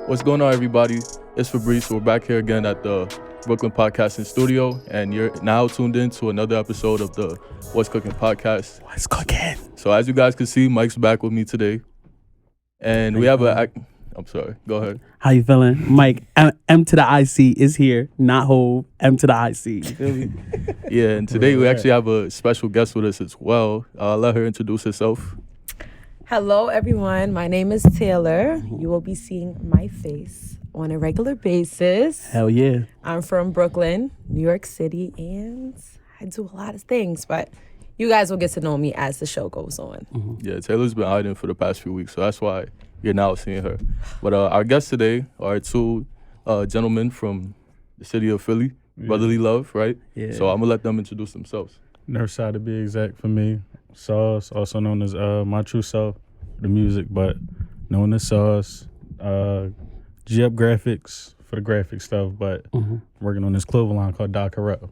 What's going on, everybody? It's Fabrice. We're back here again at the Brooklyn Podcasting Studio, and you're now tuned in to another episode of the What's Cooking podcast. What's cooking? So as you guys can see, Mike's back with me today, and we have I'm sorry. Go ahead. How you feeling? Mike, M to the IC is here, not Hov, M to the IC. You feel me? Yeah, and today we actually have a special guest with us as well. I'll let her introduce herself. Hello, everyone. My name is Taylor. You will be seeing my face on a regular basis. Hell yeah. I'm from Brooklyn, New York City, and I do a lot of things, but you guys will get to know me as the show goes on. Mm-hmm. Yeah, Taylor's been hiding for the past few weeks, so that's why you're now seeing her. But our guests today are two gentlemen from the city of Philly, Brotherly Love, right? Yeah. So I'm going to let them introduce themselves. Northside to be exact for me. Sauce, also known as my true self, the music, but known as Sauce. G-Up Graphics for the graphic stuff, but working on this clothing line called Doc Corrupt.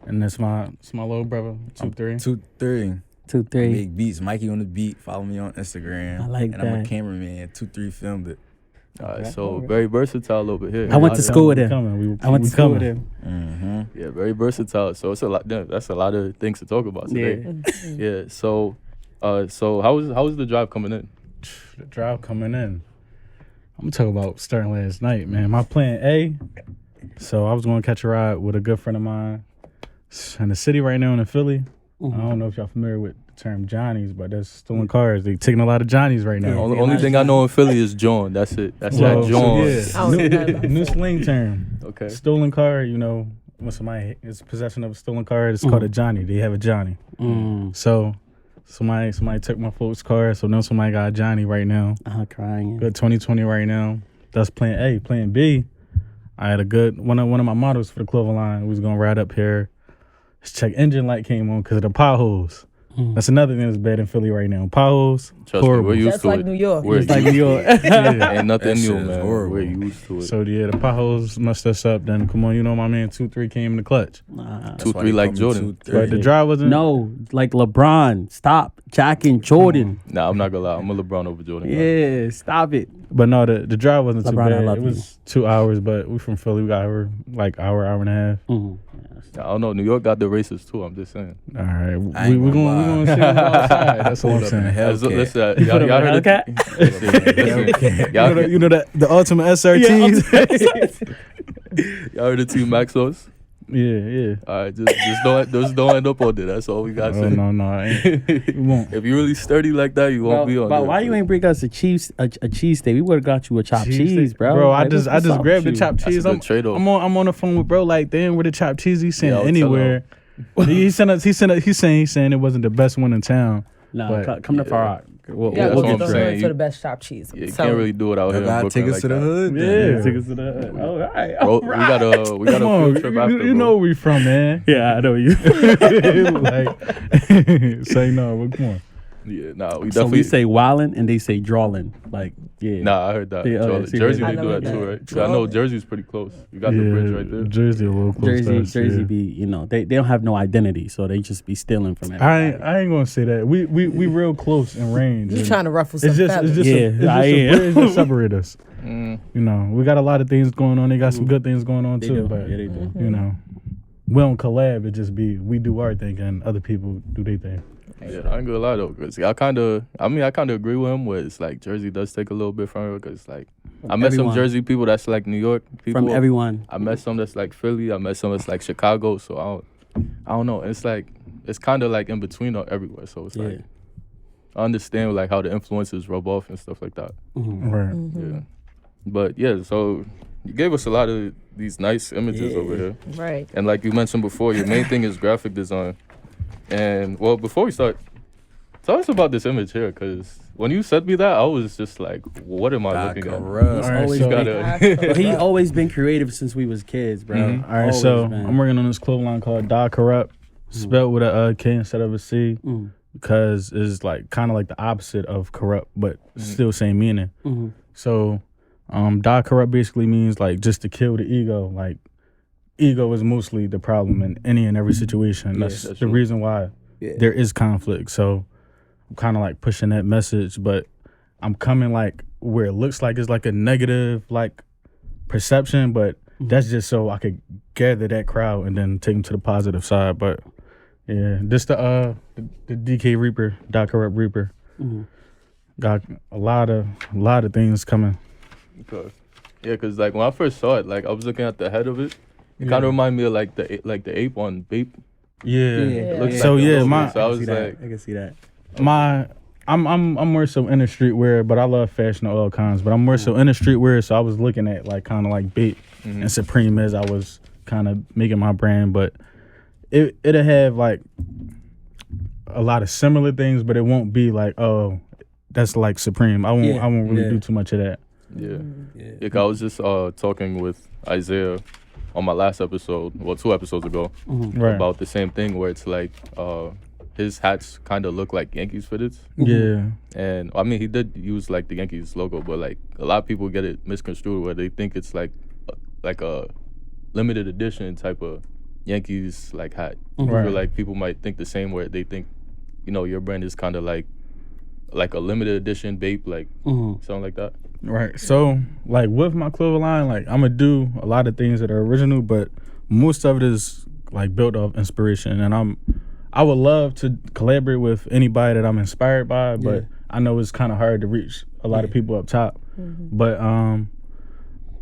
And that's my little brother, 2-3. 2-3. 2-3. Big beats. Mikey on the beat. Follow me on Instagram. I like and that. I'm a cameraman. 2-3 filmed it. All right, so very versatile over here. I went to school with him. I I went to school with him. Mm-hmm. Yeah, very versatile. So it's a lot. That's a lot of things to talk about today. Yeah. So how was the drive coming in? The drive coming in. I'm gonna talk about starting last night, man. My plan A. So I was gonna catch a ride with a good friend of mine in the city right now in Philly. I don't know if y'all familiar with the term Johnnies, but that's stolen cars. They taking a lot of Johnnies right now. Only thing I know in Philly is John. That's it. That's Well, that John. yeah. New slang term. Okay. Stolen car, you know, when somebody is possession of a stolen car, it's called a Johnny. They have a Johnny. So somebody took my folks' car, so now somebody got a Johnny right now. I'm crying. Good 2020 right now. That's plan A. Plan B, I had a good one of my models for the clothing line. We was gonna ride up here. This check engine light came on because of the potholes. That's another thing that's bad in Philly right now. Potholes, Trust me, horrible. we're used Just to like it. New York. We're It's like New York. Ain't nothing That new, shit is man. horrible. We're used to it. So yeah, the potholes messed us up. Then come on, you know my man 2-3 came in the clutch. 2-3 like Jordan. But the drive wasn't. No, like LeBron. Stop jacking Jordan. Nah, I'm not gonna lie. I'm a LeBron over Jordan. Yeah, stop it. But no, the drive wasn't too LeBron, I bad. love It was 2 hours, but we from Philly. We got over like hour and a half. I don't know. New York got the races too. I'm just saying. All right, I ain't we gonna gonna see what's outside. That's all I'm saying. Hellcat. Listen, y'all heard Hellcat? Listen, y'all, You know the ultimate SRTs. y'all heard the Team Maxos? Yeah. All right, just don't end up on there. That's all we got to say. No, I ain't. We won't. If you're really sturdy like that, you won't be on But there. why you ain't bring us a cheese steak? We would have got you a chopped cheese, bro. Bro, I Like, just what's up grabbed the with you? chopped That's cheese. a good trade-off. I'm on the phone with bro. Like, damn, where the chopped cheese? He's saying Yeah, I'll anywhere. He's saying it wasn't the best one in town. Nah, But- come to Far Rock. We'll Yeah, that's we'll what get I'm the saying. hood for the best chopped cheese. Yeah, you So- can't really do it out here in God, Brooklyn take us like to the that. hood. Yeah. Take us to the all right. Bro, we got a Come on, field trip after, you know bro. where we from, man. Yeah, I know you. Like, say no, but come on. Yeah, nah, we So definitely. we say wildin' and they say drawlin'. Like, yeah. Nah, I heard that. Yeah, okay, see, Jersey, I they know do that that. too, right? 'Cause I know Jersey's pretty close. You got the bridge right there. Jersey a little close to us, Jersey yeah. be, you know, they don't have no identity, so they just be stealing from everybody. I ain't gonna say that. We real close in range. You and trying to ruffle some it's just feathers. Yeah, I a am. bridge that separate us. Mm. You know, we got a lot of things going on. They got some good things going on They too. do. But Yeah, they do. you know, we don't collab. It just be we do our thing and other people do their thing. Yeah, I ain't gonna lie though, cause I kind of agree with him. Where it's like Jersey does take a little bit from her, cause like I met everyone. some Jersey people that's like New York people. From everyone. I met some that's like Philly. I met some that's like Chicago. So I don't know. It's like it's kind of like in between or everywhere. So it's like I understand like how the influences rub off and stuff like that. Right. Yeah, but yeah. So you gave us a lot of these nice images over here, Right. and like you mentioned before, your main thing is graphic design. And well, before we start, tell us about this image here, because when you sent me that, I was just like, what am I Doc looking at? Corrupt. All right, always so, gotta- But he always been creative since we was kids, bro. all right, Always so been. I'm working on this clothing line called Doc Corrupt, spelled with a K instead of a C, because it's like kind of like the opposite of corrupt, but still same meaning. So, Doc Corrupt basically means like just to kill the ego, like. Ego is mostly the problem in any and every situation. That's that's the true. reason why there is conflict. So I'm kind of like pushing that message, but I'm coming like where it looks like it's like a negative like perception, but that's just so I could gather that crowd and then take them to the positive side. But yeah, this the DK Reaper, Doc Corrupt Reaper. Got a lot of things coming. Okay. Yeah, because like when I first saw it, like I was looking at the head of it. It kind of reminded me of like the ape on Bape. Yeah. It looks So like the yeah, logo, so I was like, I can see that. I'm more so in the streetwear, but I love fashion of all kinds. But I'm more so in the streetwear, so I was looking at like kind of like Bape and Supreme as I was kind of making my brand. But it'll have like a lot of similar things, but it won't be like, oh, that's like Supreme. I won't really do too much of that. yeah. I was just talking with Isaiah on my last episode, well, 2 episodes ago, Right. about the same thing where it's like his hats kind of look like Yankees fitteds. Yeah. And I mean, he did use like the Yankees logo, but like a lot of people get it misconstrued where they think it's like a limited edition type of Yankees like hat. I feel like people might think the same where they think, you know, your brand is kind of like a limited edition Bape, like something like that. Right. So like with my clothing line, like I'm gonna do a lot of things that are original, but most of it is like built off inspiration. And I would love to collaborate with anybody that I'm inspired by, but I know it's kind of hard to reach a lot of people up top. But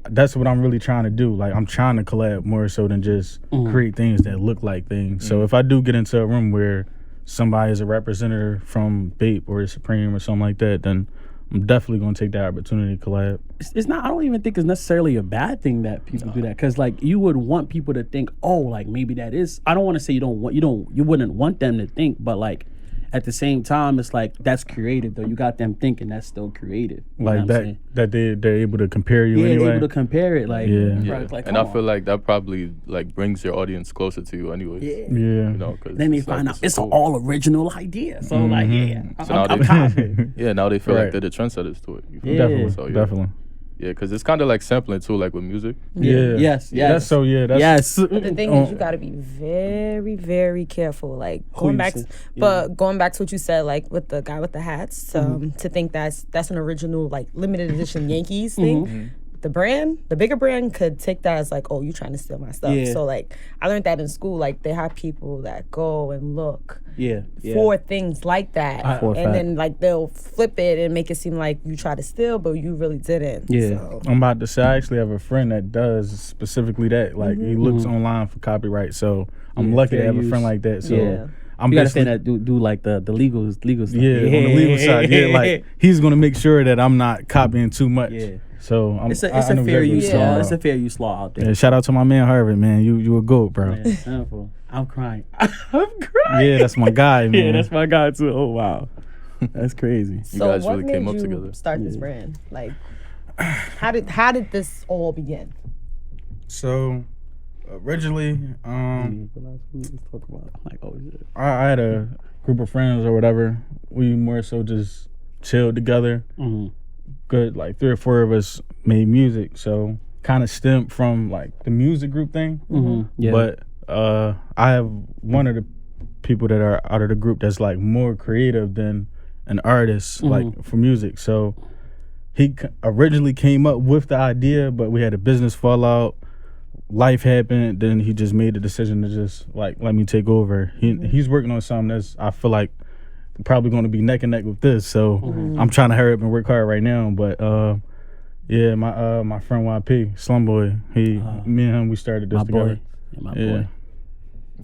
that's what I'm really trying to do. Like I'm trying to collab more so than just create things that look like things. So if I do get into a room where somebody is a representative from Bape or Supreme or something like that, then I'm definitely gonna take that opportunity to collab. It's not. I don't even think it's necessarily a bad thing that people do that, because like you would want people to think, oh, like maybe that is. I don't want to say you wouldn't want them to think, but like at the same time, it's like that's creative though. You got them thinking that's still creative. You know Like what I'm saying? that they're able to compare you anyway. they're able to compare it. Like, Yeah. like And I feel like that probably like brings your audience closer to you anyways. yeah. Yeah. You know, 'cause Then they it's like, find out this is it's an cool. all original idea. So like, So now I'm they- confident. Yeah, now they feel like Right. they're the trendsetters to it. You feel me? Definitely. So, yeah. Definitely. Yeah, because it's kind of like sampling too, like with music. Yeah. Yes. That's so that's Yes. But the thing is, you got to be very, very careful. Like going you back, say? going back to what you said, like with the guy with the hats, to think that's an original, like limited edition Yankees thing. The brand, the bigger brand, could take that as like, oh, you trying to steal my stuff. Yeah. So like, I learned that in school. Like they have people that go and look for things like that, For a and fact. then like they'll flip it and make it seem like you tried to steal, but you really didn't. Yeah. So. I'm about to say I actually have a friend that does specifically that. Like he looks online for copyright, so I'm lucky to fair have a use. friend like that. So Yeah. I'm You gotta basically say that do like the legal stuff. yeah, on the legal side. Yeah, like he's gonna make sure that I'm not copying too much. Yeah. So I'm, It's a I know fair exactly use what you're law. talking It's a about. fair use law out there. Yeah, shout out to my man Harvard, man. You a goat, bro. Man, simple. I'm crying. I'm crying. Yeah, that's my guy, man. Yeah, that's my guy too. Oh wow, that's crazy. You So guys what really made came up you together. start this brand? Like, how did this all begin? So originally, Let's talk about like oh shit. I had a group of friends or whatever. We more so just chilled together. Good, like 3 or 4 of us made music, so kind of stemmed from like the music group thing. Yeah. But I have one of the people that are out of the group that's like more creative than an artist, like for music. So he originally came up with the idea, but we had a business fallout. Life happened, then he just made the decision to just like let me take over. He's working on something that's I feel like probably going to be neck and neck with this. So I'm trying to hurry up and work hard right now. But yeah, my friend YP Slumboy, me and him, we started this My together. boy. Yeah, my Yeah. boy.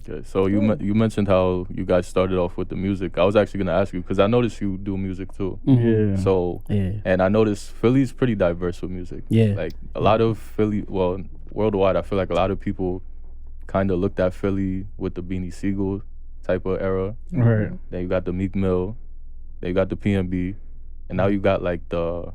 Okay, so you mentioned how you guys started off with the music. I was actually gonna ask you because I noticed you do music too. Yeah. So Yeah. and I noticed Philly's pretty diverse with music. Yeah. Like a lot of Philly, well, worldwide, I feel like a lot of people kind of looked at Philly with the Beanie Siegel type of era. Right. Then you got the Meek Mill, then you got the PNB, and now you got like the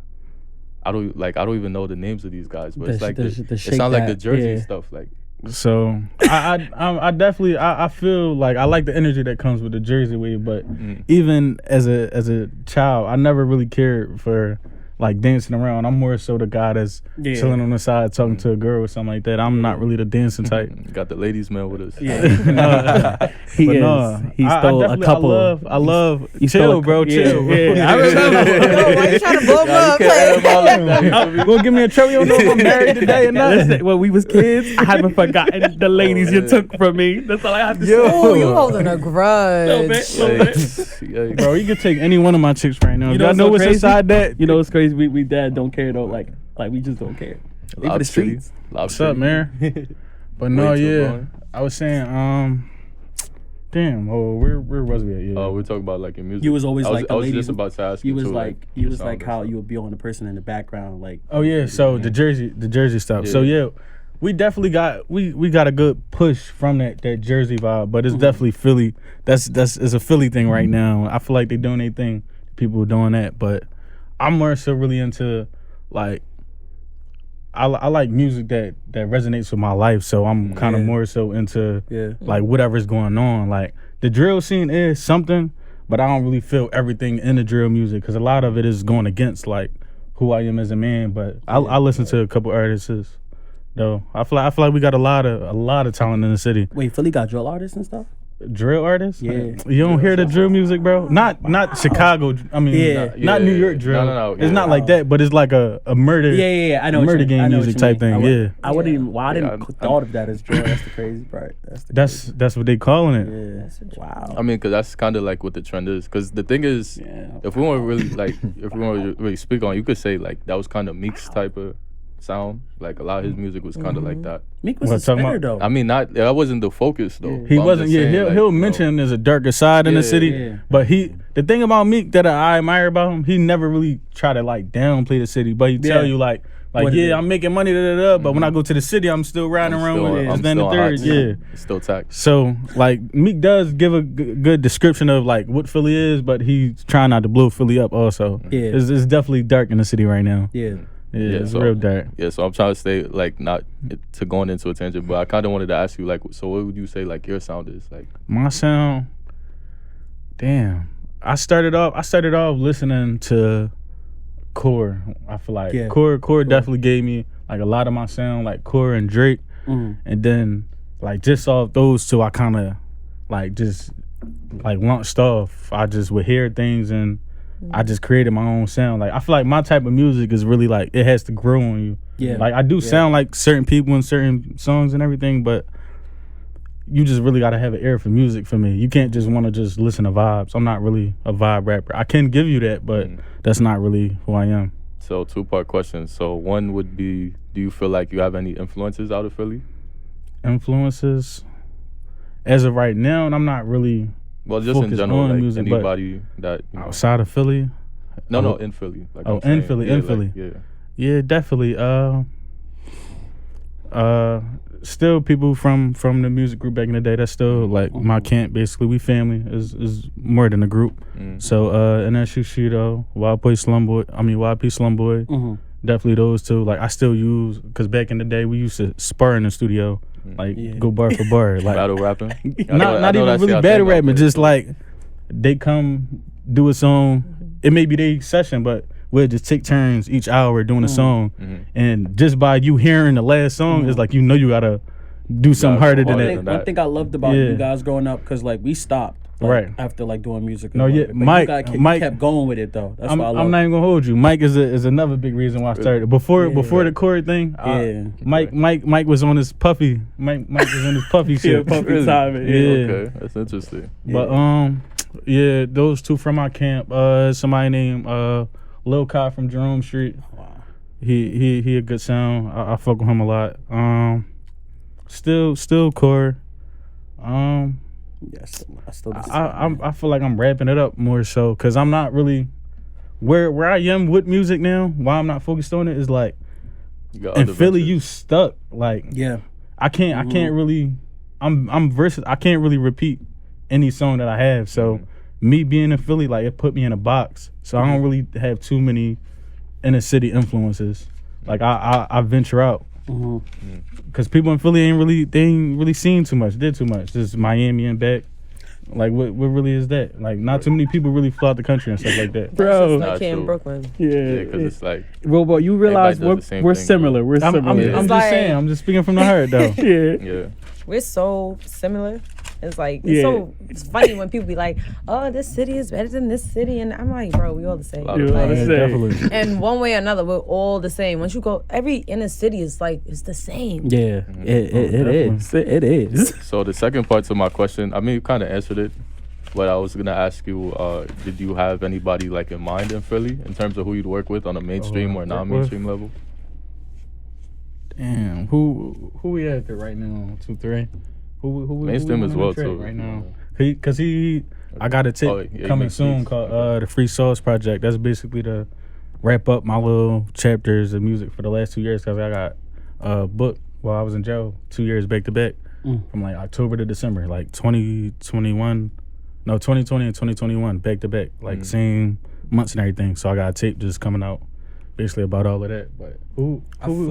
I don't even know the names of these guys, but it's like the it shake sounds like the that, Jersey yeah. stuff. Like So I definitely I feel like I like the energy that comes with the Jersey wave, but even as a child, I never really cared for like dancing around. I'm more so the guy that's chilling on the side talking to a girl or something like that. I'm not really the dancing type. Got the ladies man with us. Yeah. He He stole a couple. I love He stole chill, a- bro. yeah, Chill. yeah. I remember. Why you trying to blow him up? Like, Gonna give me a trophy. You don't know if I'm married today or not. Listen, when we was kids, I haven't forgotten the ladies you took from me. That's all I have to say. oh, you holding a grudge. Little bit. Yikes. Bro, you can take any one of my chicks right now. You You know know, what's know so what's crazy? inside that. You know what's crazy? We dad don't care though. Like we just don't care. They for Lob the City. streets. Lob What's up, City. man? But no, Way too yeah. long. I was saying, damn. Oh, where was we at? Yeah. Oh, we're talking about like your music. You was always I was, like the I was lady just who- about to ask You you was too, like your you was sound like and how stuff. you would be on the person in the background, like Oh yeah. So the Jersey stuff. So Yeah. yeah, we definitely got we got a good push from that Jersey vibe, but it's definitely Philly. That's it's a Philly thing right now. I feel like they doing their thing. People doing that, but I'm more so really into like I like music that resonates with my life. So I'm kind of more so into like whatever's going on. Like the drill scene is something, but I don't really feel everything in the drill music because a lot of it is going against like who I am as a man. But I listen to a couple artists though. I feel like we got a lot of talent in the city. wait, Philly got drill artists and stuff. Drill artists? Yeah. You don't hear the drill music, bro? Not Chicago. I mean, Yeah. not New York drill. No, It's not like that, but it's like a murder. Yeah. I know what Murder you mean. game I know what music you type mean. thing, yeah. I wouldn't even. Well, I Yeah, didn't thought of that as drill. That's the crazy part. That's what they calling it. Yeah. Wow. I mean, because that's kind of like what the trend is. Because the thing is, Yeah. if we want to really like, if we want to really speak on, you could say like that was kind of Meek's type of sound. Like a lot of his music was kind of like that. Meek was What, a talking spitter about- though. I mean, that wasn't the focus though. He But I'm wasn't. just Yeah, saying, he'll like, you know, mention there's a darker side in the Yeah, city, yeah. but the thing about Meek that I admire about him, he never really try to like downplay the city, but he tell Yeah. you like What it is. I'm making money, but when I go to the city, I'm still riding around with it. I'm It's then the still third, hot. yeah. It's still tax. So like Meek does give a good description of like what Philly is, but he's trying not to blow Philly up. Also, Yeah. it's definitely dark in the city right now. Yeah. Yeah, it's so- real dark. Yeah, so I'm trying to stay like not to going into a tangent, but I kind of wanted to ask you like, so what would you say like your sound is like? My sound, damn. I started off listening to Core. I feel like Yeah. Core definitely gave me like a lot of my sound, like Core and Drake, Mhm. and then like just off those two, I kind of like just like launched off. I just would hear things and I just created my own sound. Like I feel like my type of music is really like it has to grow on you. Yeah. Like I do sound like certain people in certain songs and everything, but you just really gotta have an ear for music for me. You can't just want to just listen to vibes. I'm not really a vibe rapper. I can give you that, but that's not really who I am. So 2-part question. So one would be, do you feel like you have any influences out of Philly? Influences, as of right now, and I'm not really Well, just in Focus general, on like music, but anybody that you know, outside of Philly. no, in Philly. Like Oh, I'm saying. in Philly, Yeah, in like, Philly. Yeah. Yeah, definitely. Still people from the music group back in the day. That's still like my camp. Basically, we family is more than a group. So and then Shushido, YP Slumboy. Mhm. Definitely those two. Like I still use because back in the day we used to spar in the studio, like go bar for bar. Like Battle rapping. not even really battle rapping. Just like they come do a song. It may be their session, but we'll just take turns each hour doing a song. And just by you hearing the last song, it's like you know you gotta do something harder than harder that. than One thing I loved about Yeah. you guys growing up, because like we stopped Right. after like doing music. No, and yeah, whatnot, but Mike- you guys Mike- kept going with it though. That's I'm, what I love. I'm not even gonna hold you. Mike is another big reason why I started. Before the Corey thing, Yeah. Mike was on his puffy. Mike was on his puffy Yeah, shit. puppy time. Yeah. Yeah. Okay, that's interesting. But yeah, those two from my camp. Somebody named Lil Kai from Jerome Street. Wow. He a good sound. I fuck with him a lot. Still Core. Yes, I still. I feel like I'm wrapping it up more so because I'm not really where I am with music now. Why I'm not focused on it is like You got in other Philly ventures. you stuck. Like Yeah. I can't really. I'm versus. I can't really repeat any song that I have. So me being in Philly, like it put me in a box. So I don't really have too many inner city influences. Like I venture out. Cause people in Philly ain't really seen too much, did too much. Just Miami and back. Like what really is that? Like not too many people really fly out the country and stuff like that. Bro. Like Not here in true. Brooklyn. Yeah, because it's like Well, you realize Everybody does the same we're thing, similar. bro. We're I'm similar. Yeah. just like- saying. I'm just speaking from the heart though. yeah. yeah. We're so similar. It's like Yeah. it's funny when people be like, "Oh, this city is better than this city," and I'm like, "Bro, we all the same." lot of You know what I'm Like, saying? definitely. And one way or another, we're all the same. Once you go, every inner city is like it's the same. Yeah, it definitely. is. It is. So the second part to my question, I mean, you kind of answered it, but I was gonna ask you, did you have anybody like in mind in Philly in terms of who you'd work with on a mainstream or work non-mainstream level? Damn, who we at there right now? 2-3. Who Mainstream we as on well, the track too. right now? Cause I got a tape Oh, yeah, he coming makes soon beats. called the Free Souls Project. That's basically to wrap up my little chapters of music for the last 2 years. Cause I got booked while I was in jail 2 years back to back from like October to December, like 2020 and 2021 back to back, like same months and everything. So I got a tape just coming out, basically about all of that. But who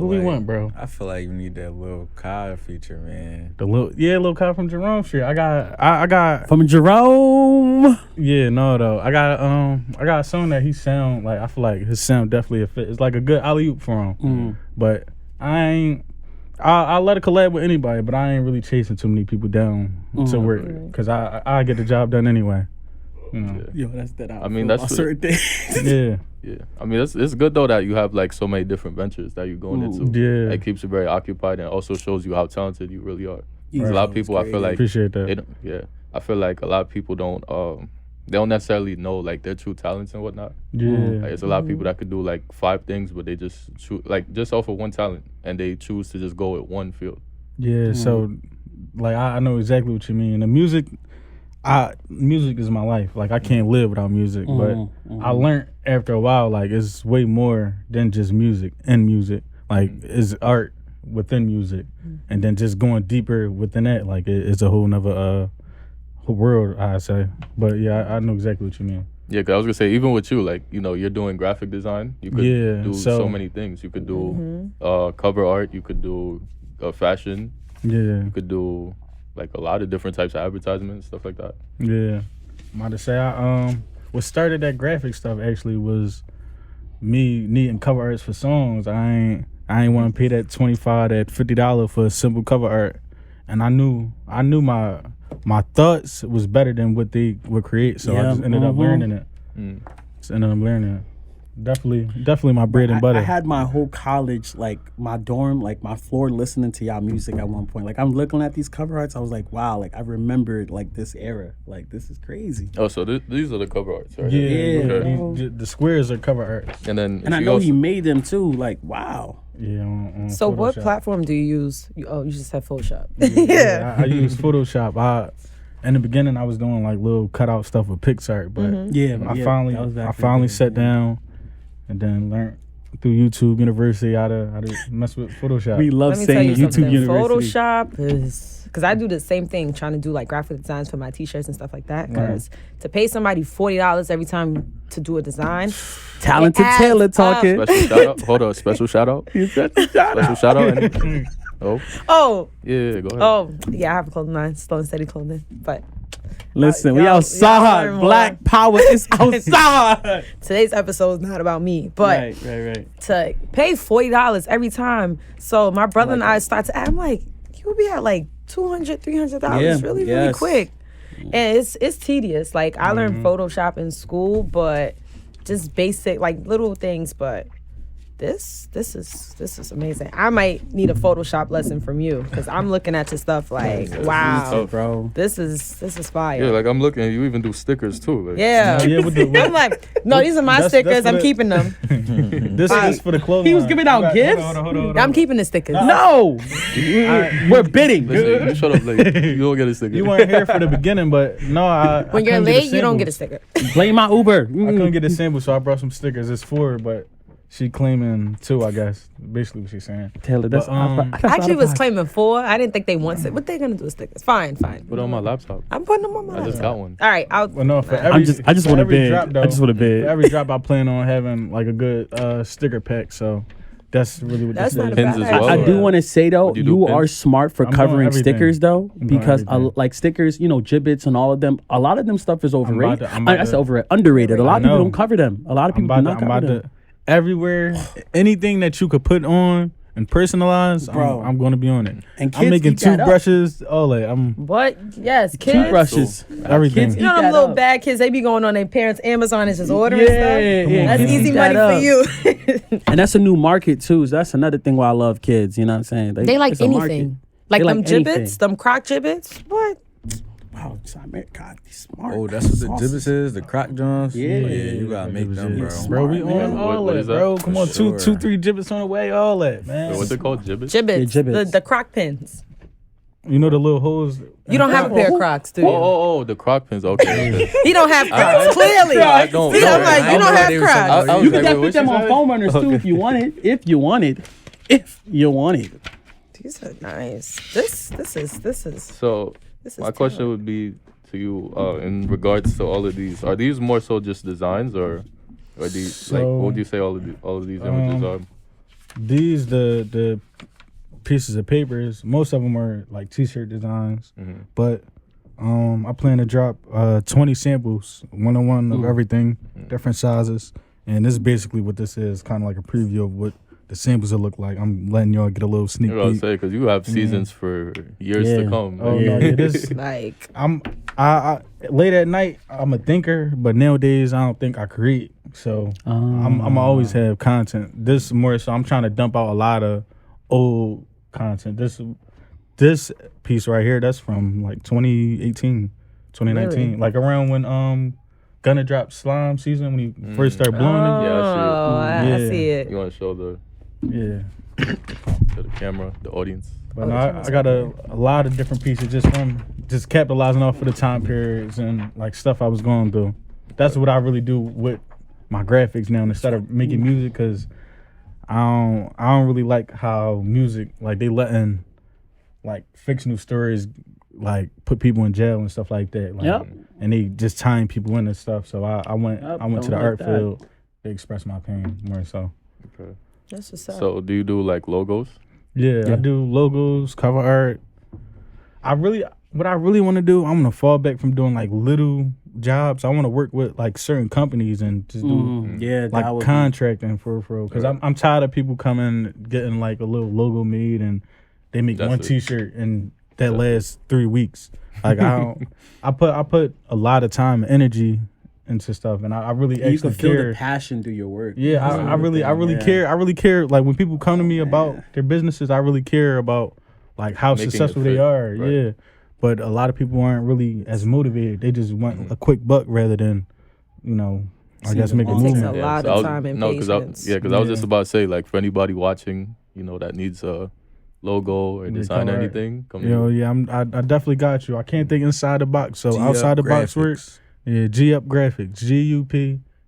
we want, bro? I feel like you need that little Kai feature, man. The little Kyle from Jerome Street. I got From Jerome. yeah, no though. I got a song that he sound like. I feel like his sound definitely a fit. It's like a good alley oop for him. But I let it collab with anybody, but I ain't really chasing too many people down to work because I get the job done anyway. You know. Yo, that's that. I mean, that's on the- certain things. Yeah. Yeah, I mean, it's good though that you have like so many different ventures that you're going into. Yeah. It keeps you very occupied and also shows you how talented you really are. He's 'Cause a lot of so people, I feel like, Appreciate that. they don't, yeah, I feel like a lot of people they don't necessarily know like their true talents and whatnot. Yeah. Like, there's a lot of people that could do like 5 things, but they just just off of one talent, and they choose to just go with one field. Yeah, so like I know exactly what you mean. The music is my life. Like I can't live without music. But I learned after a while, like it's way more than just music and music. Like it's art within music. And then just going deeper within that, like it's a whole nother world, I say. But yeah, I know exactly what you mean. Yeah, because I was gonna say, even with you, like, you know, you're doing graphic design. You could Yeah, do so many things. You could do cover art. You could do fashion. Yeah. You could do like a lot of different types of advertisements, stuff like that. Yeah. I'm about to say what started that graphic stuff actually was me needing cover arts for songs. I ain't want to pay that $25, that $50 for a simple cover art. And I knew my thoughts was better than what they would create, so I just ended up learning it. Just ended up learning it. Definitely my bread and butter. I had my whole college, like my dorm, like my floor, listening to y'all music at one point. Like I'm looking at these cover arts, I was like, wow, like I remembered like this era. Like this is crazy. Oh, so these are the cover arts, right? Yeah, Okay. the squares are cover arts. And then And I she know also, he made them too. Like wow. Yeah. On So what Photoshop. platform do you use? You just said Photoshop. Yeah, I use Photoshop. In the beginning, I was doing like little cutout stuff with PixArt, but Yeah, I yeah, finally that was back I in the finally day, sat yeah. down and then learned through YouTube University how to mess with Photoshop. We love Let me tell saying you YouTube something. University. Photoshop is because I do the same thing, trying to do like graphic designs for my T-shirts and stuff like that. Because to pay somebody $40 every time to do a design, Talented it adds Taylor up. talking. special shout out. Hold on, special shout out. Special shout out. Any- Oh, Oh, yeah, go ahead. oh, yeah, I have a clothing line, Slow and Steady Clothing. But Listen, we y'all outside. learn Black power is outside. today's episode is not about me. But right. to pay $40 every time, so my brother and I start to add, I'm like, you will be at like $200, $300 Yeah, really yes. quick. And it's tedious. Like I learned Photoshop in school, but just basic like little things, but this is amazing. I might need a Photoshop lesson from you because I'm looking at your stuff like, wow, tough. Bro. this is fire. Yeah, like I'm looking. You even do stickers too. Like, Yeah. Yeah, with the- I'm like, no, these are my That's stickers. for I'm the- keeping them. This is for the clothing. He was line. giving out Hold on, gifts? hold on. I'm keeping the stickers. No. We're bidding. Listen, you shut up late. You don't get a sticker. You weren't here for the beginning, but no, When you're late, you don't get a sticker. Blame my Uber. I couldn't get a sample, so I brought some stickers. It's 4, but she claiming 2, I guess. Basically what she's saying. Taylor, that's But, I actually was claiming 4. I didn't think they want stickers. What they gonna do with stickers? Fine. Put it on my laptop. I'm putting them on my I just laptop. got one. All right, I'll. Well, no, for every, I just for want a every bid. drop, though, I just want a bid. For every drop, I plan on having like a good sticker pack. So That's really what That's this not is. a Pins bad as well, I idea. do want to say though, Would you do you are pins? smart for I'm doing covering everything. stickers though, I'm doing because everything. like stickers, gibbets and all of them. A lot of them stuff is overrated. I'm about I said to- underrated. A lot of I people know. don't cover them. A lot of I'm people do about not to, I'm cover about them. to everywhere, anything that you could put on and personalize, Bro. I'm going to be on it. And I'm kids making eat that up. toothbrushes, all that. I'm What? Yes, kids. Toothbrushes. everything. Kids You know eat them that little up. bad kids, they be going on their parents' Amazon and just ordering Yeah, stuff. yeah, That's kids easy eat money that for up. you. And that's a new market too. So that's another thing why I love kids. You know what I'm saying? They like it's a market. anything. Like They them like gibbets, anything. them croc gibbets. What? Wow, God, he's smart. Oh, that's what the gibbets is, the crock johns. Yeah. Oh, yeah, you gotta make them, bro. Bro, we Smart, on man. all What that, is that? bro. Come For on, sure. 2-3 gibbets on the way, all that, man. What's it called? Gibbet? Gibbets. Yeah, gibbets. The croc pins. You know the little holes. You don't have a pair of Crocs, do you? Oh, the croc pins. Okay. okay. He don't have Crocs, clearly. I don't See, know. I'm like, I you know don't what have they were saying. Crocs. I was You can like, put wait, them what on you foam runners too if you wanted. If you wanted. If you wanted. These are nice. This is. So This is my question talent. would be to you in regards to all of these. Are these more so just designs, or are these like what would you say all of these images are? These the pieces of papers. Most of them are like t-shirt designs, but I plan to drop 20 samples, 1-on-1 of everything, different sizes, and this is basically what this is. Kind of like a preview of what the samples will look like. I'm letting y'all get a little sneak You know what I'm peek. saying? Because you have seasons for years Yeah. to come. Oh Like, no, yeah, this Like, I late at night I'm a thinker, but nowadays I don't think I create. So I'm always have content. This more so I'm trying to dump out a lot of old content. This piece right here, that's from like 2018, 2019, Really? like around when Gunna dropped Slime season when he first started blowing it. Yeah, I I Yeah. see it. You want to show the Yeah. to the camera, the audience? But no, I got a lot of different pieces just capitalizing off of the time periods and like stuff I was going through. That's what I really do with my graphics now instead of making music, because I don't really like how music, like they letting like fictional stories like put people in jail and stuff like that. Like, Yep. And they just tying people in and stuff. So I went Yep, to the don't art like that. field to express my pain more so. Okay. That's what's up. So do you do like logos? Yeah, Yeah. I do logos, cover art. What I really want to do, I'm gonna fall back from doing like little jobs. I want to work with like certain companies and just do Yeah, like that would contracting for real. Because I'm tired of people coming getting like a little logo made and they make That's one it. T-shirt and that lasts 3 weeks. Like I don't. I put a lot of time and energy into stuff, and I really you actually can feel care. the passion through your work. Yeah, I really care. I really care. Like when people come to me about their businesses, I really care about like how Making it successful they fit, are. right. Yeah, but a lot of people aren't really as motivated. They just want a quick buck rather than, I See guess the make a long term. movement. A lot so of I was- time and no, patience. Because I was just about to say, like, for anybody watching, that needs a logo or design or cover art. anything, come Yo, to yeah, I definitely got you. I can't think inside the box. So G-Up outside the box work. graphics. Yeah, G Up Graphics.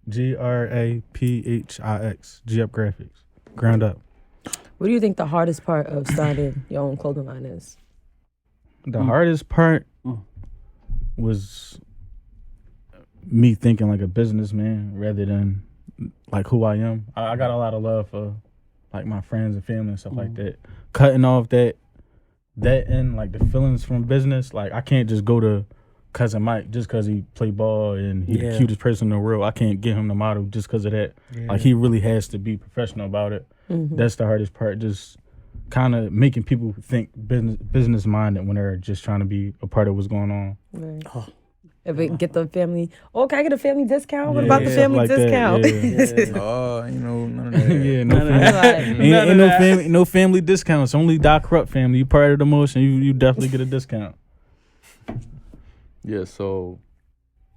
GUPGRAPHIX. G Up Graphics. Ground up. What do you think the hardest part of starting your own clothing line is? The hardest part was me thinking like a businessman rather than like who I am. I got a lot of love for like my friends and family and stuff like that. Cutting off that and like the feelings from business. Like I can't just go to cousin Mike just because he play ball and he's the Yeah. cutest person in the world. I can't get him the model just because of that. Like he really has to be professional about it. That's the hardest part. Just kind of making people think business minded when they're just trying to be a part of what's going on. Right. If we get the family, can I get a family discount? What Yeah, about the stuff family like that, discount? yeah. Oh, none of that. Yeah, no family. Like, Ain't no family discounts. Only Doc Corrupt family. You part of the motion, you definitely get a discount. Yeah, so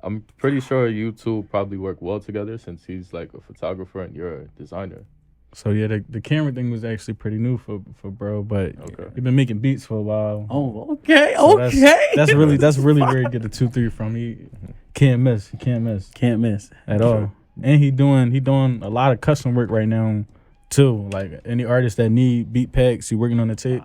I'm pretty sure you two probably work well together since he's like a photographer and you're a designer. So yeah, the camera thing was actually pretty new for bro, but Okay. you've been making beats for a while. Oh, okay, So okay. That's really where he get the 2-3 from. He can't miss. He can't miss Can't miss. at all. And he doing a lot of custom work right now too. Like any artist that need beat packs, he working on the tape.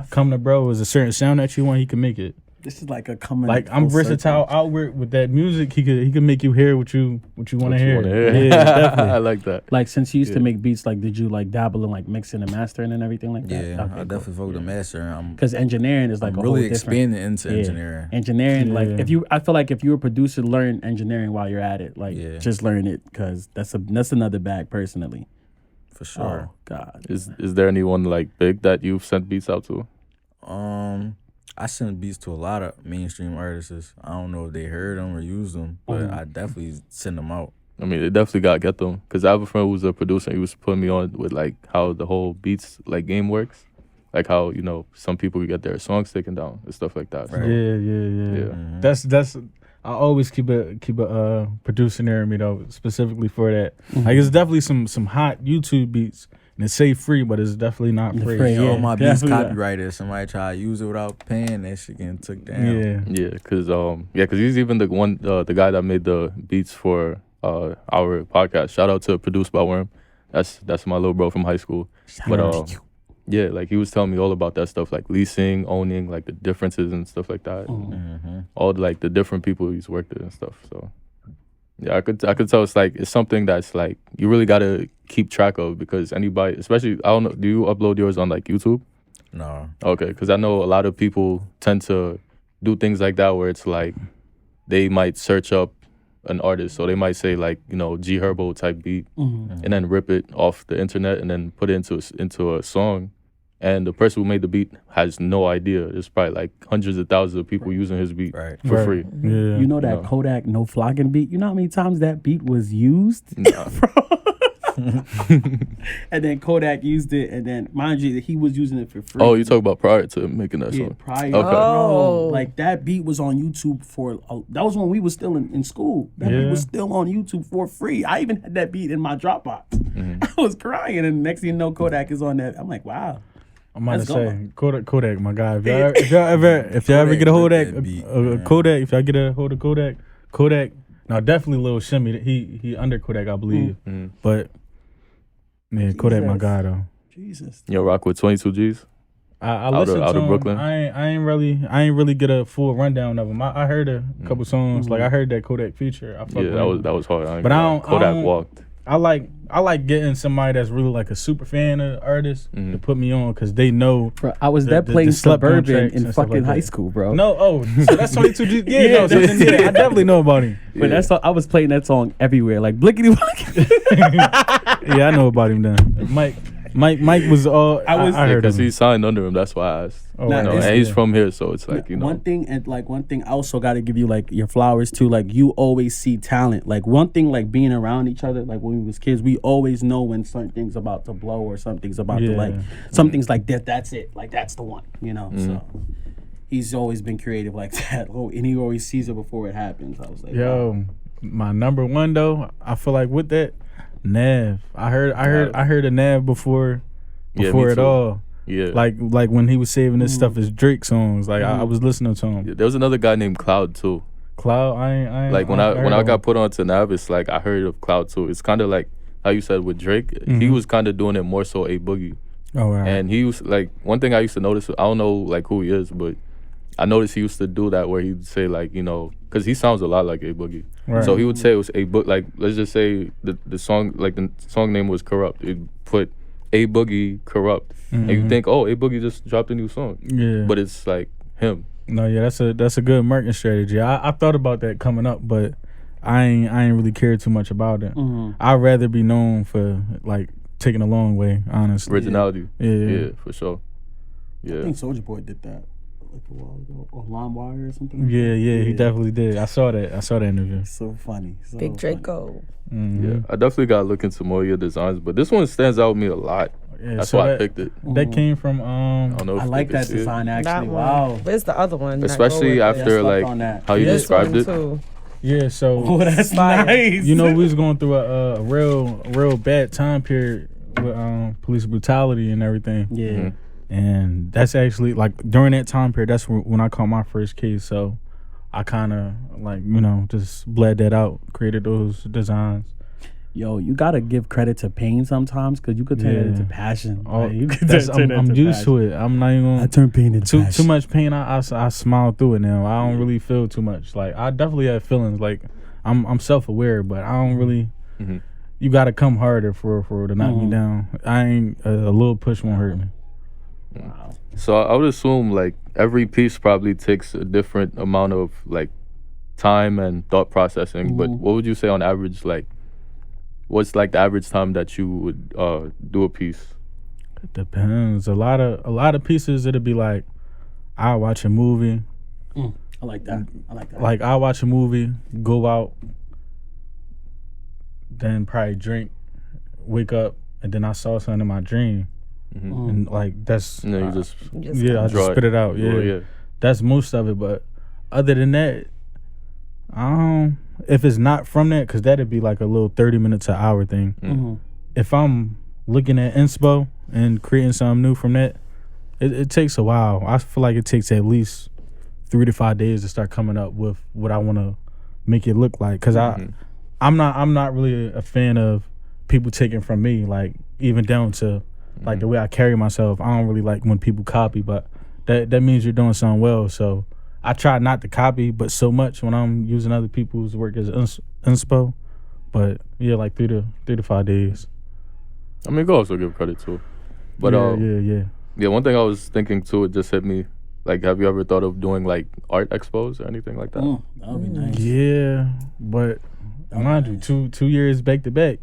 Come to bro. Is a certain sound that you want, he can make it. This is like a coming. Like I'm full versatile circle. outward with that music. He could make you hear what you want to What you hear. wanna hear. Yeah, definitely. I like that. Like since you used to Yeah. make beats, like did you like dabble in like mixing and mastering and everything like that? Yeah, I definitely fuck with the master. I'm Because engineering is like a really whole different. expanding into Yeah. engineering. Engineering, like Yeah. I feel like if you're a producer, learn engineering while you're at it. Like Yeah. just learn it because that's another bag personally. For sure. Oh God. Is there anyone like big that you've sent beats out to? I send beats to a lot of mainstream artists. I don't know if they heard them or used them, but I definitely send them out. I mean, they definitely gotta get them. Cause I have a friend who's a producer. He was putting me on with like how the whole beats like game works, like how some people get their songs taken down and stuff like that. So, Right. Yeah. That's. I always keep a producer near me though, specifically for that. Like it's definitely some hot YouTube beats, and it's say free, but it's definitely not free. free, yeah. All my beats definitely. copyrighted. Somebody try to use it without paying, that shit getting took down. Yeah. Yeah, cause he's even the one, the guy that made the beats for our podcast. Shout out to Produced by Worm. That's my little bro from high school. But yeah, like he was telling me all about that stuff, like leasing, owning, like the differences and stuff like that. All like the different people he's worked with and stuff. So yeah, I could tell it's something that's like you really gotta keep track of because anybody, especially I don't know, do you upload yours on like YouTube? No. Okay, because I know a lot of people tend to do things like that where it's like they might search up an artist, so they might say like G Herbo type beat, and then rip it off the internet and then put it into a song, and the person who made the beat has no idea. There's probably like hundreds of thousands of people using his beat Right. for free. Yeah. You know that Kodak No Flogging beat? You know how many times that beat was used? Nah. And then Kodak used it, and then mind you, he was using it for free. Oh, you talk about prior to making that Yeah, song. prior. Okay. Bro, like that beat was on YouTube that was when we was still in school. That beat Yeah. was still on YouTube for free. I even had that beat in my Dropbox. I was crying, and next thing you know, Kodak is on that. I'm like, wow. I'm about to Let's say Kodak, my guy. If y'all ever get a hold of that beat, Kodak, if y'all get a hold of Kodak, now definitely Lil Shimmy. He under Kodak, I believe. But yeah, Kodak, my Jesus. guy though. Jesus. You rock with 22 G's? I listened out to of him. Brooklyn? I ain't really get a full rundown of him. I heard a couple songs. Like I heard that Kodak feature. I fuck with him. that was hard. But I don't- Kodak walked. I like getting somebody that's really like a super fan of the artist to put me on because they know. Bro, I was The- playing the slept on Suburban tracks in and stuff fucking like high that. school, bro. No, so that's 22 G. Yeah, Yeah, no, so then, yeah, I definitely know about him. But that's I was playing that song everywhere, like blickety blickety. Yeah, I know about him then. Mike was all. I heard Because of him. he signed under him. That's why I asked. Oh, Nah, And he's from here, so it's like One thing I also got to give you like your flowers too. Like you always see talent. Like one thing, like being around each other. Like when we was kids, we always know when something's about to blow or something's about to like. Something's like that. That's it. Like that's the one. So he's always been creative like that. Oh, and he always sees it before it happens. I was like, wow. Yo, my number one though. I feel like with that, Nav. I heard a Nav before Yeah, me it too. all. Yeah. Like when he was saving this stuff as Drake songs. Like I was listening to him. Yeah, there was another guy named Cloud too. Cloud. I ain't Like when I got put onto Nav, it's like I heard of Cloud too. It's kind of like how you said with Drake. He was kind of doing it more so a boogie. Oh wow. And he was like, one thing I used to notice, I don't know like who he is, but I noticed he used to do that where he'd say like, because he sounds a lot like a boogie. Right. So he would say it was a book, like let's just say the song, like the song name was Corrupt. He'd put A Boogie Corrupt, and you think, oh, A Boogie just dropped a new song, Yeah. but it's like him. No, yeah, that's a good marketing strategy. I thought about that coming up, but I ain't really cared too much about it. I'd rather be known for like taking a long way, honestly. Originality. Yeah. For sure. I Yeah. think Soulja Boy did that like a while ago on LimeWire or something. like Yeah, that. he definitely did. I saw that interview. So funny. So Big funny. Draco. Yeah, I definitely gotta look into more of your designs, but this one stands out with me a lot. Yeah, That's so why I that- picked it. That came from I don't know if I they like can that see it. design That actually. one. Wow. Where's the other one? that Especially go with after slept like on that. how you this described one it. too. Yeah, so Oh, that's Fire. nice. you know we was going through a real bad time period with police brutality and everything. Yeah. Mhm. And that's actually like during that time period, that's when I caught my first case. So I kind of like just bled that out, created those designs. yo, you gotta give credit to pain sometimes because you could turn it into passion. Oh, you could I'm used to it. I'm not even gonna. I turn pain into passion. Too much pain. I smile through it now. I don't really feel too much. Like I definitely have feelings. Like I'm self aware, but I don't really. Mm-hmm. You gotta come harder for to knock me down. I ain't a little push won't hurt me. Wow. So I would assume like every piece probably takes a different amount of like time and thought processing. But what would you say on average? Like, what's like the average time that you would do a piece? It depends. A lot of pieces. It'll be like I watch a movie. I like that. Like I watch a movie, go out, then probably drink, wake up, and then I saw something in my dream. And like that's And then you just I just spit it out. Yeah. That's most of it. But other than that, if it's not from that, because that'd be like a little 30 minutes to hour thing. If I'm looking at inspo and creating something new from that, it takes a while. I feel like it takes at least 3 to 5 days to start coming up with what I want to make it look like. Because I'm not really a fan of people taking from me, like even down to like the way I carry myself. I don't really like when people copy, but that means you're doing something well. So I try not to copy, but so much when I'm using other people's work as inspo. But yeah, like 3 to 5 days. I mean, you also give credit too. But yeah. One thing I was thinking too, it just hit me. Like, have you ever thought of doing like art expos or anything like that? That would be nice. Yeah, but mind you, 2 years back to back,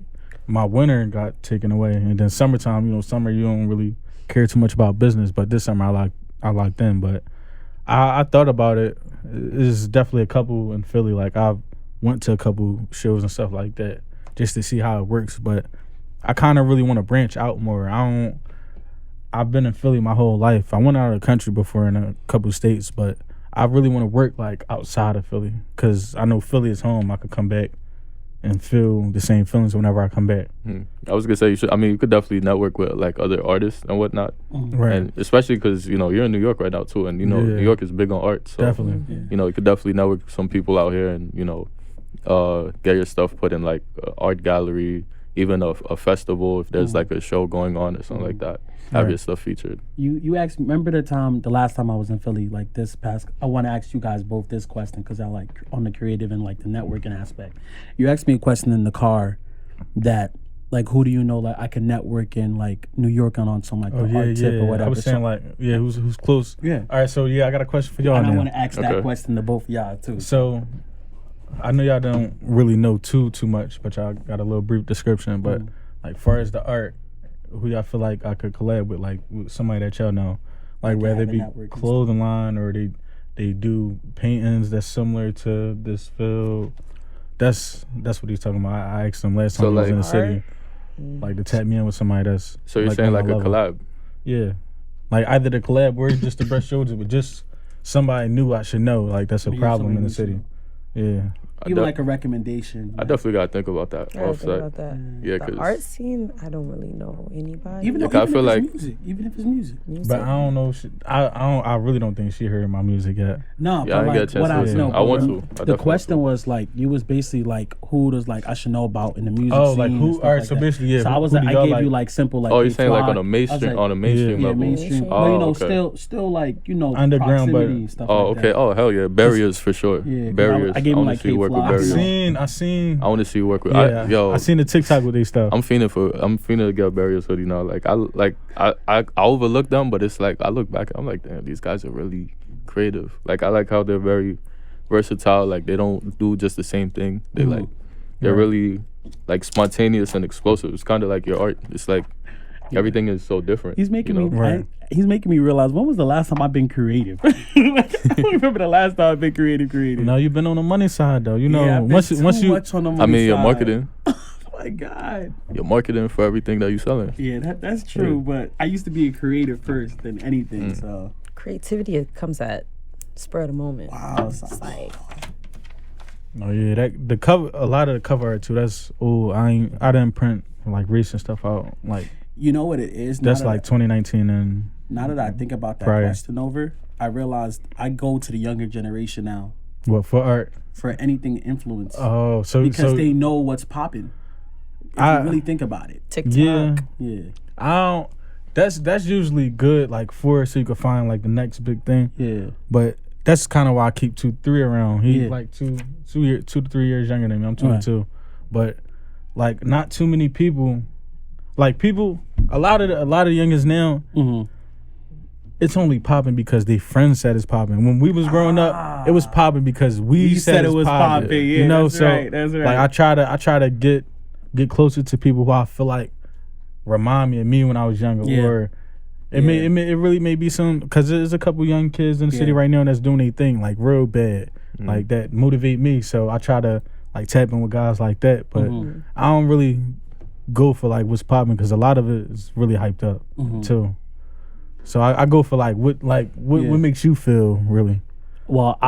my winter got taken away, and then summertime. Summer you don't really care too much about business, but this summer I locked in. But I thought about it. There's definitely a couple in Philly. Like I went to a couple shows and stuff like that just to see how it works. But I kind of really want to branch out more. I've been in Philly my whole life. I went out of the country before in a couple states, but I really want to work like outside of Philly because I know Philly is home. I could come back and feel the same feelings whenever I come back. I was gonna say you should. I mean, you could definitely network with like other artists and whatnot, Right? And especially because you're in New York right now too, and New York is big on art. So Definitely. you could definitely network with some people out here, and get your stuff put in like an art gallery, even a festival if there's like a show going on or something like that. Have your stuff featured. You asked. Remember the last time I was in Philly, like this past. I want to ask you guys both this question because I like on the creative and like the networking aspect. You asked me a question in the car that like who do you know like I can network in like New York on some like the art tip or whatever. I was saying who's close. Yeah. All right, so I got a question for y'all. And now. I want to ask that question to both of y'all too. So I know y'all don't really know too much, but y'all got a little brief description. But like far as the art, who y'all feel like I could collab with, like with somebody that y'all know, like whether it be clothing line or they do paintings that's similar to this field. That's what he's talking about. I asked him last time he was in the city, like to tap me in with somebody that's. So you're saying like a collab? Yeah, like either the collab or just to brush shoulders, but just somebody new I should know. Like that's a problem in the city. Yeah. Even like a recommendation. I definitely gotta think about that. I gotta think about that. Yeah, the art scene, I don't really know anybody. Even if it's music. But I don't know. I really don't think she heard my music yet. No, yeah, but I get a chance to I want to. The question was like, you was basically like, who does like I should know about in the music scene? Like who? All right, like so basically, yeah. So I was like, I gave you like simple like. Oh, you're saying like on a mainstream yeah, level? mainstream. Oh, but still like underground, but and stuff oh, like okay. that. Oh, hell yeah, barriers for sure. Yeah, barriers. I gave him like work with barriers. I seen. I want to see you work with. Yeah, I seen the TikTok with these stuff. I'm finna to get barriers hoodie now. Like I overlook them, but it's like I look back, I'm like, damn, these guys are really creative. Like I like how they're very versatile. Like they don't do just the same thing. They they're really like spontaneous and explosive. It's kind of like your art. It's like everything is so different. He's making me. He's making me realize when was the last time I've been creative. I don't remember the last time I've been creative. No, you've been on the money side though. Once you. On the money I mean, side. your marketing. Oh my God. Your marketing for everything that you're selling. Yeah, that's true. But I used to be a creative first than anything. So creativity comes at spur of the moment. Wow, it's like. Oh yeah, the cover. A lot of the cover art too. That's I didn't print like recent stuff out. Like you know what it is. That's like 2019 and. Now that I think about that question over, I realized I go to the younger generation now. What for art? For anything influence. Oh, so because they know what's popping. If you really think about it. TikTok. Yeah. I don't. That's usually good, like so you can find like the next big thing. Yeah. But that's kind of why I keep 2-3 around. He's Yeah. like 2 to 3 years younger than me. I'm 22, but like not too many people. Like people, a lot of the youngest now. Mm-hmm. It's only popping because they friends said it's popping. When we was growing up, it was popping because we said it was popping. Yeah, you know, that's so right, that's right. like I try to get closer to people who I feel like remind me of me when I was younger, Yeah. or it really may be some, because there's a couple young kids in the city right now that's doing their thing like real bad, like that motivate me. So I try to like tap in with guys like that, but I don't really go for like what's popping because a lot of it is really hyped up too. So I go for like what makes you feel really. Well,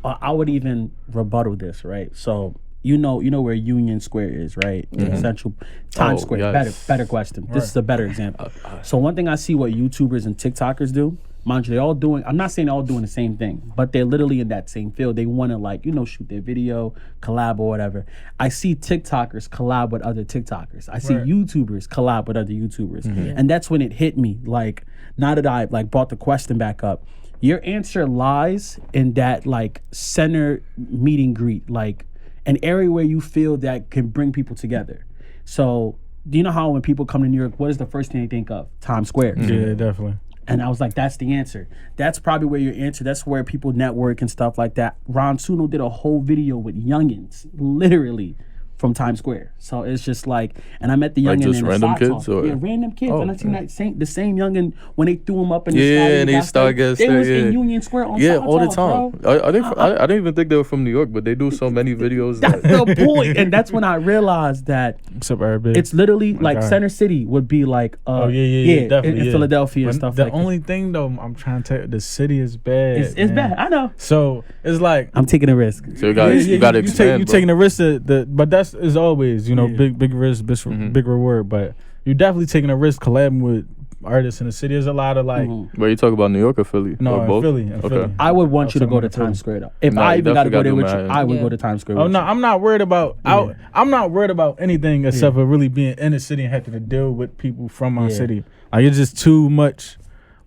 I would even rebuttal this, right? So you know where Union Square is, right? Central Times Square. Yes. Better question. This is a better example. So one thing I see what YouTubers and TikTokers do, mind you, they're all doing. I'm not saying they're all doing the same thing, but they're literally in that same field. They want to like shoot their video, collab or whatever. I see TikTokers collab with other TikTokers. I see YouTubers collab with other YouTubers, and that's when it hit me. Like now that I like brought the question back up. Your answer lies in that like center meet and greet, like an area where you feel that can bring people together. So do you know how when people come to New York, what is the first thing they think of? Times Square. Yeah, definitely. And I was like, that's the answer. That's probably where your answer, that's where people network and stuff like that. Ron Suno did a whole video with youngins, literally, from Times Square. So it's just like, and I met the Like youngin just in the random side kids, talk. or? Yeah, random kids. Oh, and I seen the same youngin when they threw him up in the Yeah, sky. and they start They getting was yeah. in Union Square on Yeah, side all the talk, time. bro. I didn't even think they were from New York, but they do so many videos. That's the point. And that's when I realized that Suburban. it's literally like God. Center City would be like definitely in Philadelphia and But stuff the like only thing though, I'm trying to tell you, the city is bad. It's man. bad. I know. So it's like I'm taking a risk. So you got to expand. you bro. taking a risk, but that's as always, big risk, big reward. But you definitely taking a risk collabing with artists in the city. There's a lot of like, Where you talk about New York or Philly? no, or in both? Philly, in Philly. I would want you to I'm go to talking about Times Square though. If Nah, I you even got to go definitely there gotta with do you, I would Yeah. go to Times Square. Oh with no, you. I'm not worried about. I'm not worried about anything except for really being in the city and having to deal with people from my city. Like it's just too much,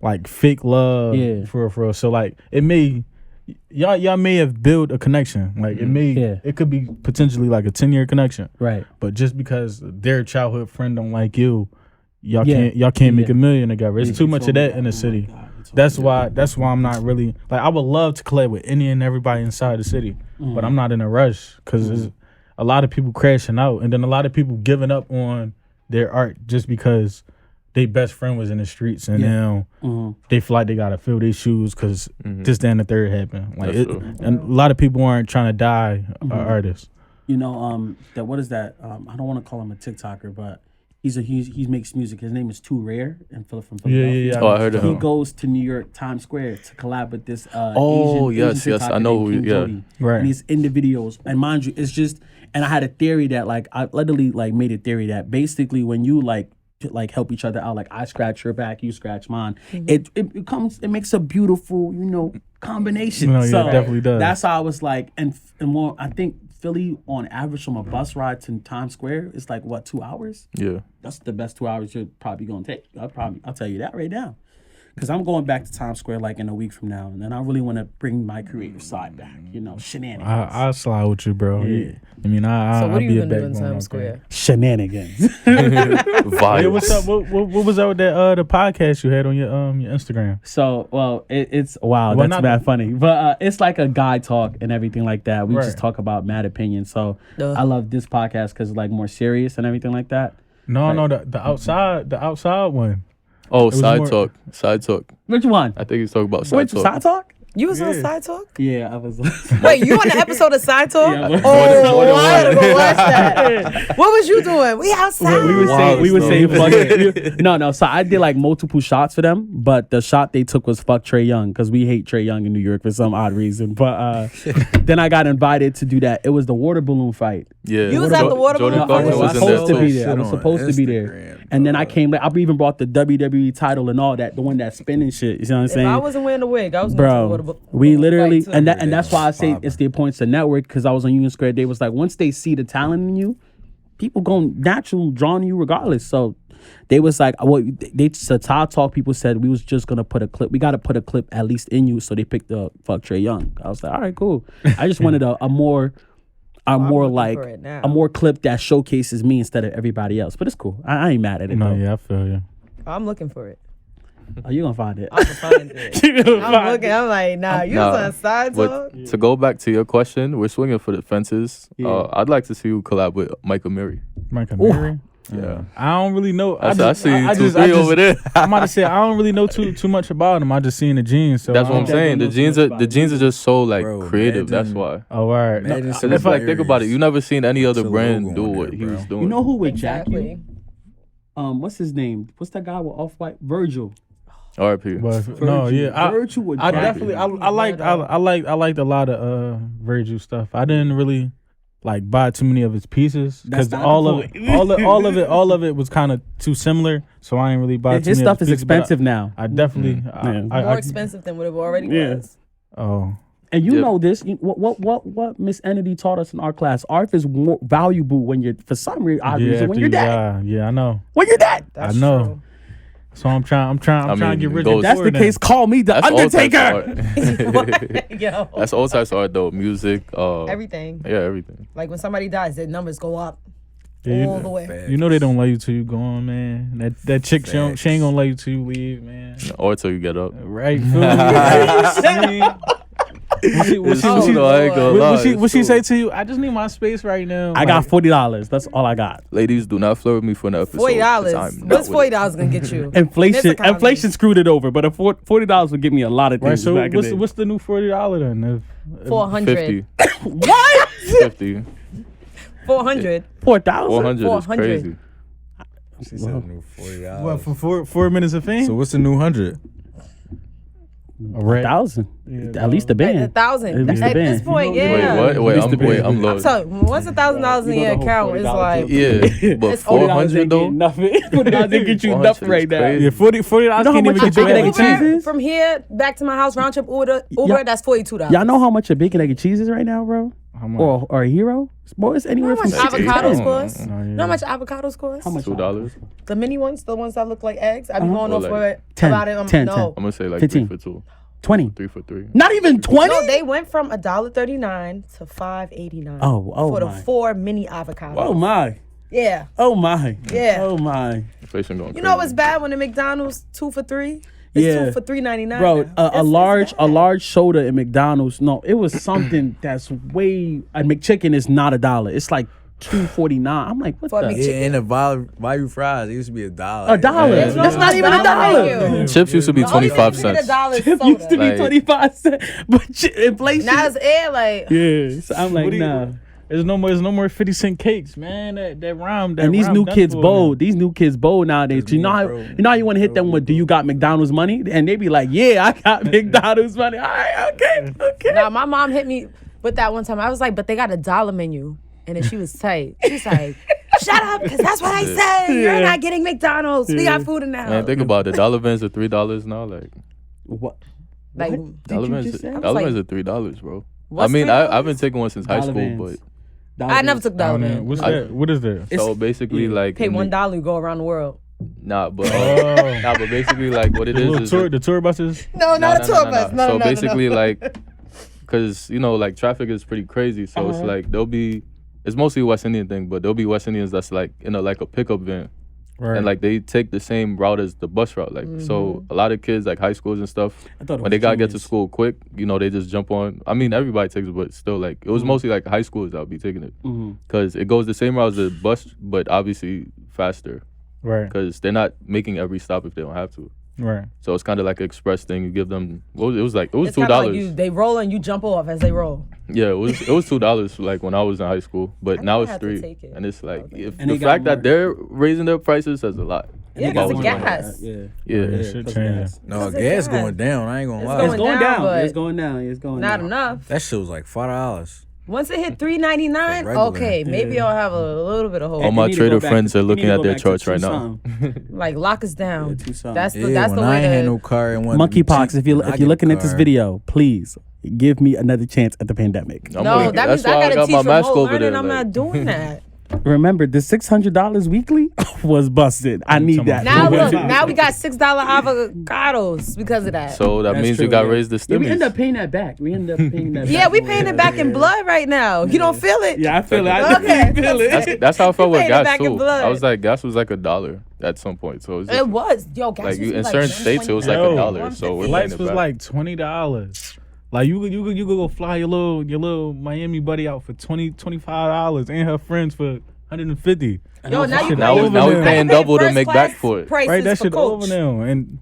like fake love for real. So like it may. Y'all may have built a connection. Like it could be potentially like a 10-year connection. Right. But just because their childhood friend don't like you, y'all can't make a million together. It's too much of that in the city. That's why I'm not really like, I would love to collab with any and everybody inside the city, but I'm not in a rush because there's a lot of people crashing out, and then a lot of people giving up on their art just because their best friend was in the streets, and now they feel like they gotta fill their shoes because this, that, and the third happened. Like and a lot of people aren't trying to die artists. What is that? I don't want to call him a TikToker, but he makes music. His name is Too Rare from Philadelphia. Yeah. Oh, I heard of He him. goes to New York Times Square to collab with this Oh, Asian yes, TikToker I know named who- King yeah. Jody. Right. And he's in the videos. And mind you, it's just, and I had a theory that like, I literally like made a theory that basically when you like help each other out, like I scratch your back, you scratch mine, it makes a beautiful, combination. No, yeah, So it definitely does. that's how I was like, and more, I think Philly on average from a bus ride to Times Square is like what, 2 hours? Yeah. That's the best 2 hours you're probably gonna take. I'll tell you that right now. Because I'm going back to Times Square like in a week from now, and then I really want to bring my creative side back. Shenanigans. I'll slide with you, bro. Yeah. I mean, So what are I'll you be a gonna do in backbone. Times Square? Shenanigans. Vibes. Hey, what's up? What was that with that the podcast you had on your Instagram? So, well, it's wow, Well, that's not- bad funny. But it's like a guy talk and everything like that. We Right. just talk about mad opinions. So Ugh. I love this podcast because it's like more serious and everything like that. No, the outside one. Oh, was side more- talk. Side talk. Which one? I think he's talking about side Which talk. side talk? You was on Yeah. Side Talk? Yeah, I was. Wait, you on the episode of Side Talk? Yeah, I gotta go watch that. What was you doing? We outside. we would Wow, say we would say no. fuck it. No. So I did like multiple shots for them, but the shot they took was fuck Trey Young because we hate Trey Young in New York for some odd reason. But then I got invited to do that. It was the water balloon fight. Yeah. You was at the water Jordan balloon Clarkson fight? I was was in there supposed to be too. there. I was supposed to be there. And then I came back. I even brought the WWE title and all that, the one that's spinning shit. You know what I'm If saying? I wasn't wearing the wig, I was going to the water Bro, balloon we literally, fight too. and that's why I say it's the points to network because I was on Union Square. They was like, once they see the talent in you, people going natural drawn to you regardless. So they was like, well, they Tata Talk people said we was just gonna put a clip. We got to put a clip at least in you. So they picked the fuck Trey Young. I was like, all right, cool. I just wanted a more clip that showcases me instead of everybody else. But it's cool. I ain't mad at it. No, though. yeah, I feel you. I'm looking for it. Oh, you gonna find it? I'm gonna find it. I'm looking. I'm like, nah, you was on side talk. To go back to your question, we're swinging for the fences. Yeah. I'd like to see you collab with Micah Mary. Micah Mary. Yeah, I don't really know. I see you three over there. I'm about to say I don't really know too much about him. I just seen the jeans. So That's what I'm saying. The jeans are just so like Bro, creative. imagine- That's why. Oh, all right. Imagine Cause some it's like think about it. Marys. You never seen any other Put a brand logo do on what there, he was bro. doing. You know who would jack Exactly. you? What's his name? What's that guy with Off-White? Virgil. R.I.P. But no, yeah, Virgil would I jack definitely you. I liked a lot of Virgil stuff. I didn't really like buy too many of his pieces because That's not all the of point. all of it was kind of too similar. So I didn't really buy too His many stuff of is his pieces, but expensive now. I definitely More expensive than what it already Yeah. was. Oh, And you Yeah. know this. What Miss Entity taught us in our class. Art is more valuable when you're for some reason. Odd reason, when you're dead. Yeah, I know. When you're dead. That's I know. True. So I'm trying to mean, get rid those- of That's the case. Call me the That's all types Undertaker. of art. Yo. That's all types of art though. Music. Everything. Yeah, everything. Like when somebody dies, their numbers go up Yeah, all the way. You know they don't love you till you gone, man. That chick she ain't gonna love you till you leave, man. Or till you get up. Right? Feel me? It's true, though, I ain't gonna lie, What it's she true. say to you? I just need my space right now. I got $40. That's all I got. Ladies, do not flirt with me for an episode. 'cause $40. I'm not What's with it. $40 gonna get you? Inflation. Miss economy. Inflation screwed it over, but a $40 would give me a lot of Right. things. So back in the day. what's the new $40 then? 400. 50. what? 50. 400. 4,000. 400 is 400. crazy. She said new $40. What for 4 minutes of fame? So what's the new 100? Right. 1,000. At least a At band. 1,000. At least At a this band. point, Wait, yeah. what? Wait, Mr. Big. I'm I'm lost. telling you, once $1,000 in your account is like, Yeah, but It's $40 400 though. Nothing. $40 didn't get you 400 nothing is right now. crazy. Yeah, $40 You know how can't much even a get you big egg back. and cheese is? from here back to my house, round trip Uber, Yeah. that's $42. Y'all know how much a bacon, egg, and cheese is right now, bro? How much? Or a hero? Boy, it's anywhere How from much 6 to avocado 10. scores? Oh, yeah. You know how much avocado scores? How much? $2. The mini ones, the ones that look like eggs. I be going Or off like for it 10, about it. 10, no. 10. I'm gonna say like 15. 3 for 2, 20. 3 for 3. Not even 20? No, they went from $1.39 to $5.89. Oh for the my. 4 mini avocados. Oh my. Yeah. Oh my. Yeah. Oh my. Inflation going You crazy. know what's bad when the McDonald's 2 for 3? It's Yeah. 2 for $3.99. Bro, now. a large soda in McDonald's. No, it was something that's way. A McChicken is not $1. It's like $2.49. I'm like, what For a the? Yeah, and the value fries, it used to be $1. $1. Yeah. That's not even $1. Chips used to be The only 25 thing you get cents. $1 is It used to soda. be Like- 25 cents, but inflation. Now it's air like. Yeah, so I'm like, What do you- nah. There's no more 50-cent cakes, man. That rhyme. And these new done kids for bold. These new kids bold nowadays. There's You know more, how bro. you know how you want to hit them with, do you got McDonald's money? And they be like, yeah, I got McDonald's money. All right, okay. Now my mom hit me with that one time. I was like, but they got a dollar menu. And then she was tight. She's like, shut up, because that's what I said. You're Yeah. not getting McDonald's. We got food in the house. Man, think about it. Dollar vans are $3 now. Like What? Like, What? dollar Did you vans, just say? dollar like, vans are $3, bro. I what's mean, $3? I've been taking one since high Dollar school, vans. but I never took dollar man. man. What's I- that? What is that? so basically like Pay in the- $1, you go around the world. Nah, but Oh. nah, but basically like what it The is little is tour, the tour buses. No, not a tour bus. No, So no, basically no. like, cause you know like traffic is pretty crazy. So it's like it's mostly a West Indian thing, but there'll be West Indians that's like in a like a pickup van. Right. And like they take the same route as the bus route. Like so a lot of kids like high schools and stuff, I thought it when was they gotta get to genius. school quick, you know, they just jump on. I mean everybody takes it, but still like it was mostly like high schools that would be taking it. Cause it goes the same route as the bus, but obviously faster. right. Cause they're not making every stop if they don't have to. Right. So it's kind of like an express thing. You give them. It was It's $2. kind of like they roll and you jump off as they roll. Yeah, it was $2 like when I was in high school, but I now never it's had to $3, take it. and it's like if And the they got fact more. that they're raising their prices says a lot. Yeah, About because of what's going on. gas. Yeah. Yeah, Shit 'cause changing. gas. No, Cause of gas gas. going down. I ain't gonna It's lie. It's going down, down. but It's going down. It's going Not down. enough. That shit was like $5. Once it hit $3.99, For regular. okay, maybe I'll have a little bit of hope. All my You need to trader go back friends to- are you looking need to at go their back to charts right now. Tucson. Like lock us down. Yeah, Tucson. That's the Yeah, when I way ain't had to. no car and wanted to be Monkeypox. cheap, If you're I get a looking at this car. video, please give me another chance at the pandemic. I'm No, looking- that means that's why I gotta got teach my mask remote over learning. there. I'm like- not doing that. Remember, the $600 weekly was busted. I need that. Now look, now we got $6 avocados because of that. So that That's means true, you got yeah. raised the Yeah, we stimmies. end up paying that back. Yeah, we paying it back in blood right now. You don't feel it? Yeah, I feel it. I Okay. feel it. That's how I felt with paying it gas back in too. blood. I was like, gas was like $1 at some point. So it's just, It was. Yo, gas like was in certain states it was like Yo, $1. So we're paying Flights it was back. like $20. Like you could go fly your little Miami buddy out for $25 and her friends for $150. Yo, now you now paying- we I paying pay double to first make back class for it. prices Right, that for shit coach. over now, and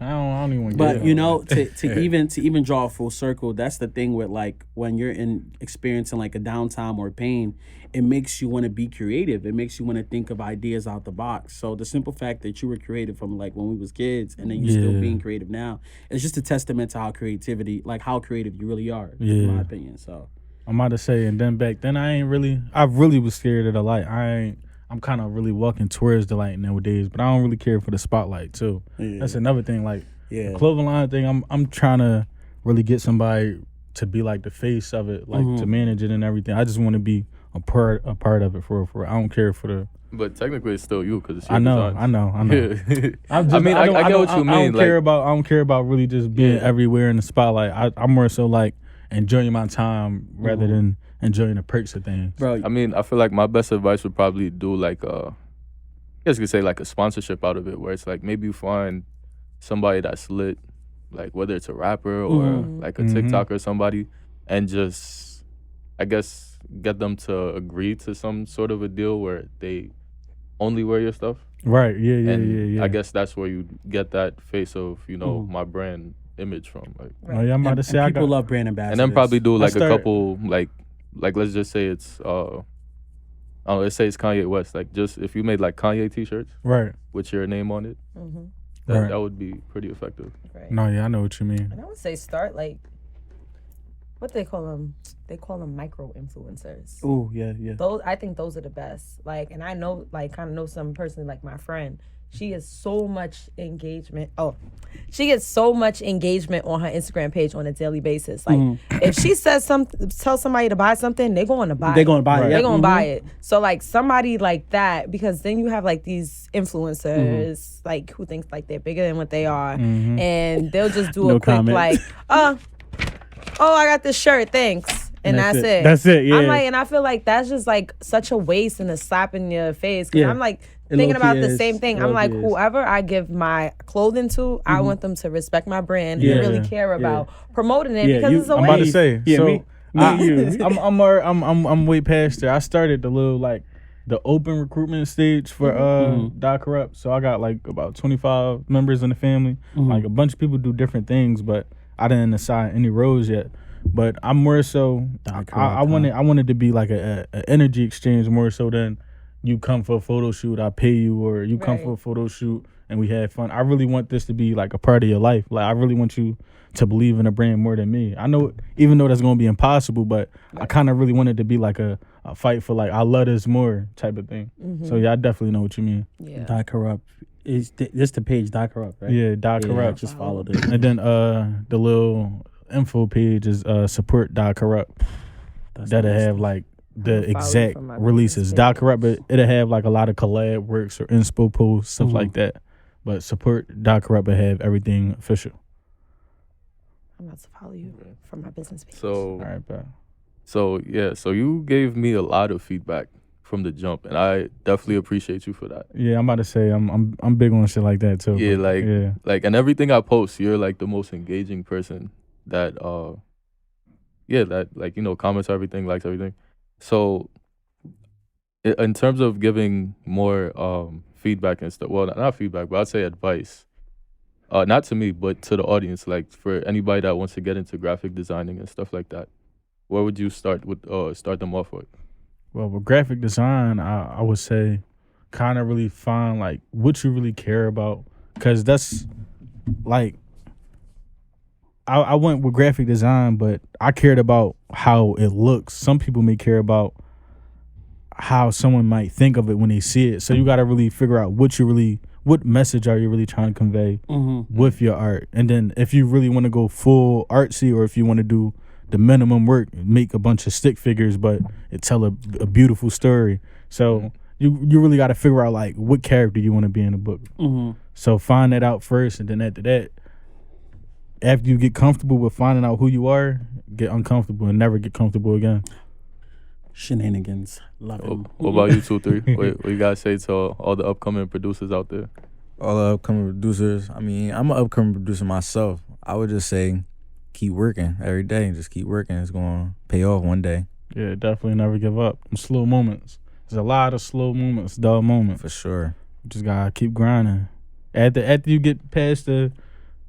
I don't even get But it. you know, to even draw a full circle, that's the thing with like when you're experiencing like a downtime or pain, it makes you want to be creative. It makes you want to think of ideas out the box. So the simple fact that you were creative from like when we was kids and then you're still being creative now, it's just a testament to how creative you really are, in my opinion. So I'm about to say, and then back then I really was scared of the light. I'm kind of really walking towards the light nowadays, but I don't really care for the spotlight too. Yeah. That's another thing. Like yeah, the clothing line thing, I'm trying to really get somebody to be like the face of it, like to manage it and everything. I just want to be a part of it for I don't care for the. But technically, it's still you because it's your I know. design. I know. Yeah. I get what you mean. I don't care about really just being everywhere in the spotlight. I'm more so like enjoying my time rather than enjoying the perks of things. bro. I mean, I feel like my best advice would probably do like I guess you could say like a sponsorship out of it, where it's like maybe you find somebody that's lit, like whether it's a rapper or like a TikToker or somebody, and just I guess get them to agree to some sort of a deal where they only wear your stuff. Right. Yeah. And Yeah. I guess that's where you get that face of, my brand image from. Like, Oh, yeah, I'm about to say I People got. love brand ambassadors. and then probably do like a start- couple like let's just say it's let's say it's Kanye West. Like just if you made like Kanye t-shirts Right. with your name on it, Mm-hmm. Right. that would be pretty effective. Right. No, yeah, I know what you mean. And I would say start like, what they call them? They call them micro influencers. Oh yeah. I think those are the best. Like, and I know, like, kind of know some person, like my friend. She gets so much engagement. She gets so much engagement on her Instagram page on a daily basis. Like, if she says tell somebody to buy something, they're going to buy it. They're going to buy it. Right. Yeah. They're going to buy it. So, like, somebody like that, because then you have, like, these influencers, like, who thinks, like, they're bigger than what they are. And they'll just do No a quick, comment. like, I got this shirt, thanks. And that's it. That's it. Yeah. I'm like, and I feel like that's just like such a waste and a slap in your face. Cause Yeah. I'm like It thinking low-key about the is. same thing. It I'm like, low-key is. whoever I give my clothing to, I want them to respect my brand Yeah. and really care about promoting it Yeah, because you- it's a I'm about to waste. say. Yeah, so me and you. I'm way past there. I started the little like the open recruitment stage for Die Corrupt. So I got like about 25 members in the family. Like a bunch of people do different things, but I didn't assign any roles yet. But I'm more so I wanted to be like a energy exchange more so than you come for a photo shoot, I pay you, or you come Right. for a photo shoot and we have fun. I really want this to be like a part of your life. Like I really want you to believe in a brand more than me. I know, even though that's gonna be impossible, but I kind of really want it to be like a fight for like I love this more type of thing. So yeah, I definitely know what you mean. Yeah. Die Corrupt. Is this the page Die Corrupt, right? Yeah, Die Yeah, Corrupt. just followed it. And then the little info page is support Die Corrupt. That'll have like the follow exact from my releases. business Die page. Corrupt, but it'll have like a lot of collab works or inspo posts, stuff like that. But support Die Corrupt will have everything official. I'm about to follow you from my business page. So All right, bro. so you gave me a lot of feedback from the jump, and I definitely appreciate you for that. Yeah, I'm about to say I'm big on shit like that too. Yeah, but, like yeah. like and everything I post, you're like the most engaging person that that like comments everything, likes everything. So in terms of giving more feedback and stuff, well, not feedback, but I'd say advice. Not to me, but to the audience, like for anybody that wants to get into graphic designing and stuff like that, where would you start them off with? Well, with graphic design, I would say kind of really find like what you really care about, because that's like I went with graphic design, but I cared about how it looks. Some people may care about how someone might think of it when they see it. So you got to really figure out what message are you really trying to convey with your art. And then if you really want to go full artsy, or if you want to do the minimum work, make a bunch of stick figures, but it tell a beautiful story. So you really got to figure out like what character you want to be in the book. So find that out first, and then after that, after you get comfortable with finding out who you are, get uncomfortable and never get comfortable again. Shenanigans. Love it. What about you, 2-3? What you guys say to all the upcoming producers out there? All the upcoming producers. I mean, I'm an upcoming producer myself. I would just say keep working every day. Just keep working. It's going to pay off one day. Yeah, definitely never give up. Them slow moments. There's a lot of slow moments, dull moments. For sure. You just got to keep grinding. After you get past the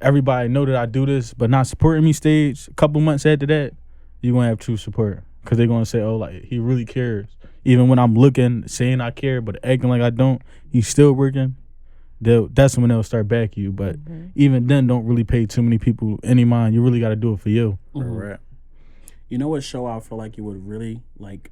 everybody know that I do this but not supporting me stage, a couple months after that, you're going to have true support. Because they're going to say, oh, like, he really cares. Even when I'm looking, saying I care, but acting like I don't, he's still working. That's when they'll start backing you. But even then, don't really pay too many people any mind. You really got to do it for you. Right. You know what show I feel like you would really, like,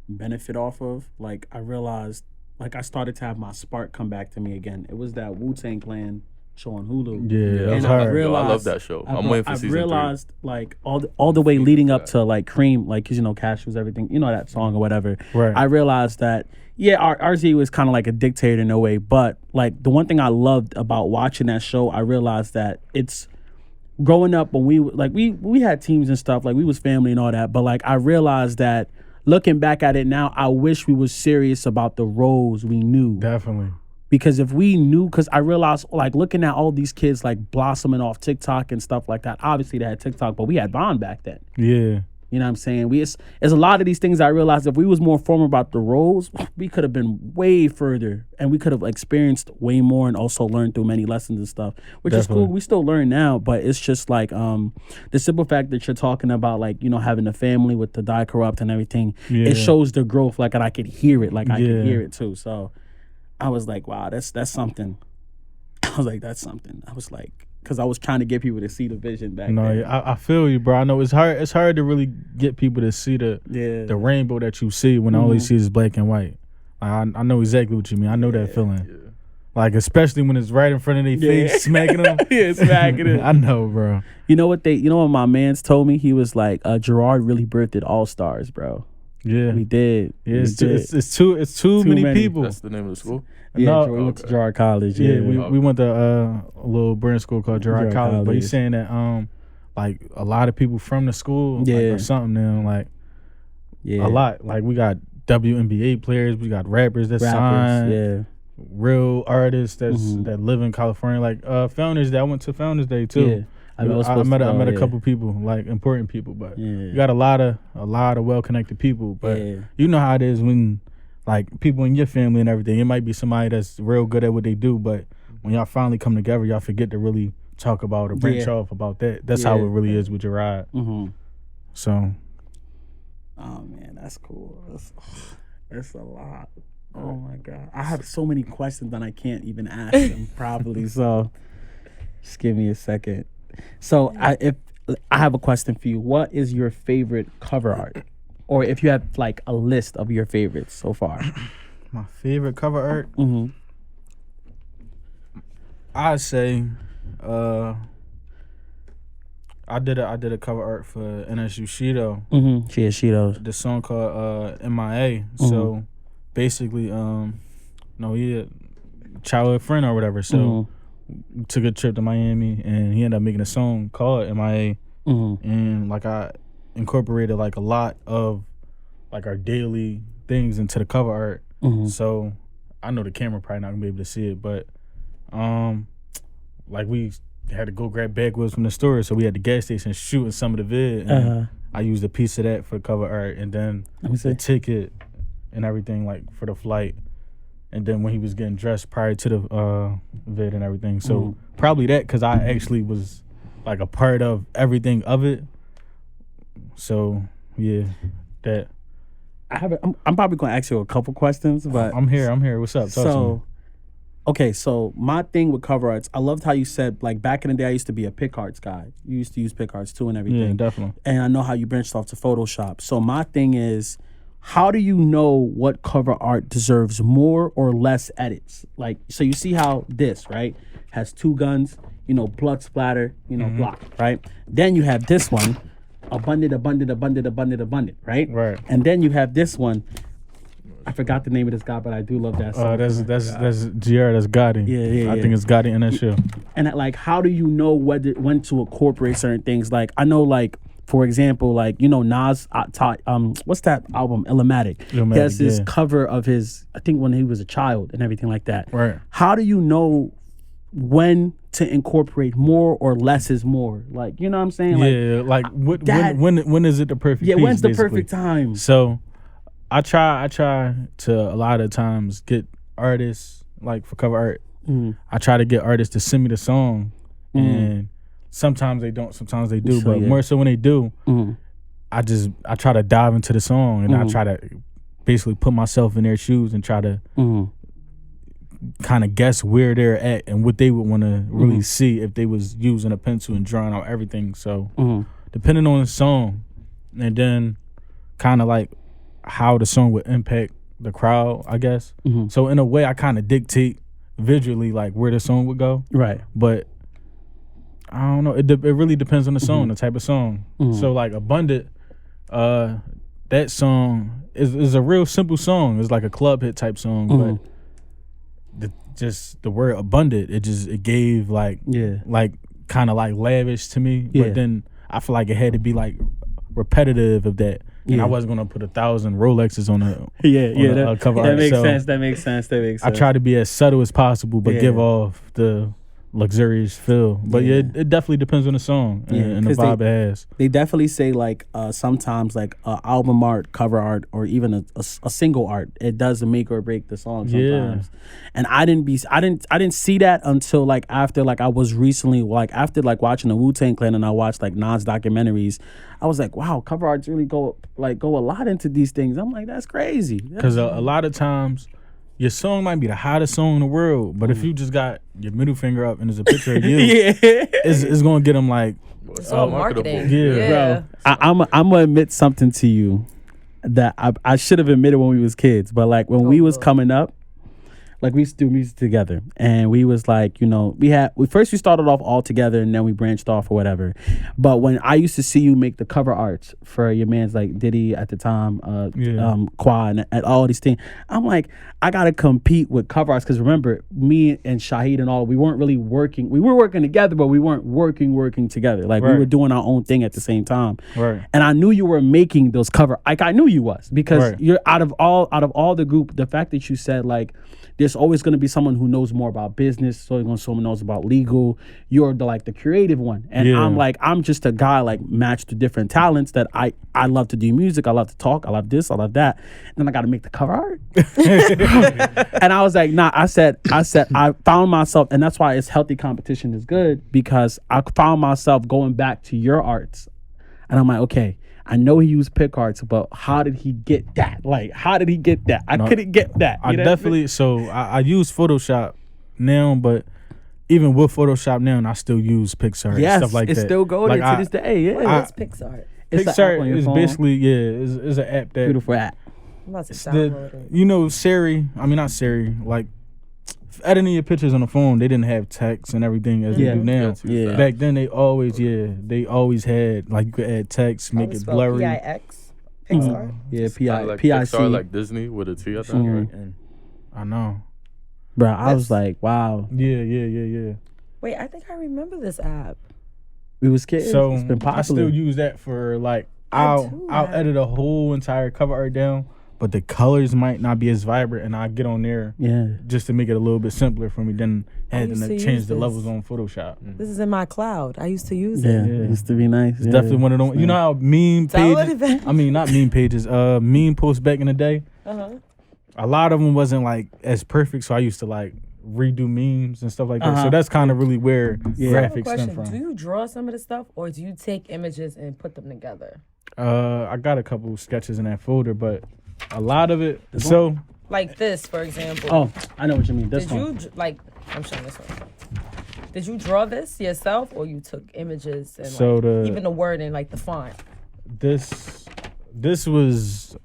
benefit off of? Like, I realized, like, I started to have my spark come back to me again. It was that Wu-Tang Clan show on Hulu. Yeah, and that's I hard. realized, I love that show. I'm waiting for season 3. I realized, like, all the way leading up to, like, Cream, like, because, you know, Cashews, everything, you know, that song or whatever. Right. I realized that, yeah, RZ was kind of like a dictator in a way, but, like, the one thing I loved about watching that show, I realized that it's growing up when we had teams and stuff, like, we was family and all that, but, like, I realized that looking back at it now, I wish we was serious about the roles we knew. Definitely. Because if we knew, because I realized, like, looking at all these kids, like, blossoming off TikTok and stuff like that. Obviously, they had TikTok, but we had Vine back then. Yeah. You know what I'm saying? There's a lot of these things I realized if we was more formal about the roles, we could have been way further. And we could have experienced way more and also learned through many lessons and stuff. Which Definitely. is cool. We still learn now, but it's just, like, the simple fact that you're talking about, like, you know, having a family with the Die Corrupt and everything. Yeah. It shows the growth, like, and I could hear it. Like, I Yeah. could hear it, too. So I was like, wow, that's something. I was like, that's something. I was like, because I was trying to get people to see the vision back No, then. yeah, I feel you, bro. I know it's hard. It's hard to really get people to see the rainbow that you see when all they see is black and white. I know exactly what you mean. I know that feeling. Yeah. Like, especially when it's right in front of their face, smacking them. Yeah, smacking it. I know, bro. You know what my man's told me? He was like, Gerard really birthed All-Stars, bro. Yeah. We did. Yeah, We did. it's too many people. That's the name of the school? Yeah, No, we went to Gerard College. Yeah, we went to a little brand school called Gerard Gerard College. But he's College. saying that like a lot of people from the school, like, Yeah. or something now, like yeah. a lot. Like, we got WNBA players, we got rappers that sign, yeah. real artists that live in California, like Founders Day. I went to Founders Day too. Yeah. I met a couple people, like important people, but you got a lot of well connected people. But you know how it is when, like, people in your family and everything, it might be somebody that's real good at what they do, but when y'all finally come together, y'all forget to really talk about or branch off about that. That's how it really is with Gerard. So, oh man, that's cool. That's a lot. Oh my god, I have so many questions and I can't even ask them properly. So, just give me a second. So, I have a question for you. What is your favorite cover art, or if you have like a list of your favorites so far? my favorite cover art, Mm-hmm. I'd say, I did a cover art for NSU Shido. Mm-hmm. She has Cheetos. The song called MIA. So basically, he a childhood friend or whatever. So took a trip to Miami and he ended up making a song called MIA. And like I incorporated like a lot of like our daily things into the cover art. So I know the camera probably not gonna be able to see it, but like we had to go grab backwoods from the store, so we had the gas station shooting some of the vid. And I used a piece of that for the cover art, and then the ticket and everything, like for the flight. And then when he was getting dressed prior to the vid and everything. So probably that, because I actually was like a part of everything of it. So yeah, that. I'm probably gonna ask you a couple questions, but I'm here. What's up? Talk to me. Okay, so my thing with cover arts, I loved how you said, like, back in the day, I used to be a pick arts guy. You used to use pick arts too and everything. Yeah, definitely. And I know how you branched off to Photoshop. So my thing is, how do you know what cover art deserves more or less edits? Like, so you see how this, right, has two guns, blood splatter, block, right? Then you have this one, abundant, right? Right. And then you have this one. I forgot the name of this guy, but I do love that song. That's GR. That's Gotti. Yeah. I think it's Gotti in that show. And like, how do you know when to incorporate certain things? Like, I know, like, for example, like, you know, Nas, what's that album? Illmatic. He has this cover of his, I think when he was a child and everything like that. Right. How do you know when to incorporate more or less is more? Like, you know what I'm saying? Like, when is it the perfect piece, when's the basically? perfect time? So I try to a lot of times get artists, like for cover art, I try to get artists to send me the song, and sometimes they don't, sometimes they do, but more so when they do, I try to dive into the song, and I try to basically put myself in their shoes and try to kind of guess where they're at and what they would want to really see if they was using a pencil and drawing out everything. So depending on the song, and then kind of like how the song would impact the crowd, I guess. So in a way, I kind of dictate visually like where the song would go. Right. But I don't know. It really depends on the song, the type of song. So like Abundant, that song is a real simple song. It's like a club hit type song, but just the word abundant, it gave like kind of like lavish to me. But then I feel like it had to be like repetitive of that. And I wasn't gonna put 1,000 Rolexes on a cover art. That makes sense. I try to be as subtle as possible, but give off the luxurious feel. But it definitely depends on the song and the vibe it has. They definitely say like sometimes like album art, cover art, or even a single art, it does make or break the song sometimes. And I didn't see that until like after like I was recently like after like watching the Wu-Tang Clan, and I watched like Nas documentaries. I was like, wow, cover arts really go a lot into these things. I'm like, that's crazy. Because a lot of times your song might be the hottest song in the world, but if you just got your middle finger up and there's a picture of you, it's gonna get them like, it's all marketing. Bro. I'm gonna admit something to you that I should have admitted when we was kids, but like when we was coming up, like we used to do music together, and we was like, you know, we started off all together, and then we branched off or whatever. But when I used to see you make the cover arts for your man's like Diddy at the time, Qua and all these things, I'm like, I gotta compete with cover arts, because remember, me and Shahid and all, we weren't really working. We were working together, but we weren't working together. Like we were doing our own thing at the same time. Right. And I knew you were making those cover. Like I knew you was, because you're out of all the group. The fact that you said like, there's always going to be someone who knows more about business. So you're going to someone knows about legal. You're the creative one, and I'm just a guy like matched to different talents that I love to do music. I love to talk. I love this. I love that. And then I got to make the cover art. And I was like, nah. I said I found myself, and that's why it's healthy competition is good, because I found myself going back to your arts, and I'm like, okay, I know he used pick arts, but how did he get that? Like, how did he get that? I couldn't get that. I definitely, so I use Photoshop now, but even with Photoshop now, I still use Pixar and stuff like that. It's still going to this day. Yeah, What's Pixar? Pixar is basically is an app that beautiful app. I'm about to download it. You know, Siri. I mean, not Siri. Like editing your pictures on the phone, they didn't have text and everything as we do now. Yeah. Back then, they always had like you could add text, make it blurry. P-I-X? Pixar? Yeah, like P-I-C. Pixar, like Disney with a T, I think. And I know. Bro, I was like, wow. Yeah. Wait, I think I remember this app. We was kids. So it's been popular. I still use that for like I'll edit a whole entire cover art down, but the colors might not be as vibrant, and I get on there just to make it a little bit simpler for me. Then had to change the levels on Photoshop. This is in my cloud. I used to use it. Yeah, it used to be nice. It's definitely one of them. You know how meme pages? I mean, not meme pages. Meme posts back in the day. A lot of them wasn't like as perfect, so I used to like redo memes and stuff like that. So that's kind of really where graphics stem from. Do you draw some of the stuff, or do you take images and put them together? I got a couple sketches in that folder, but a lot of it. So like this, for example. Oh, I know what you mean. This one. Did you like? I'm showing this one. Did you draw this yourself, or you took images and even the wording, like the font? This was.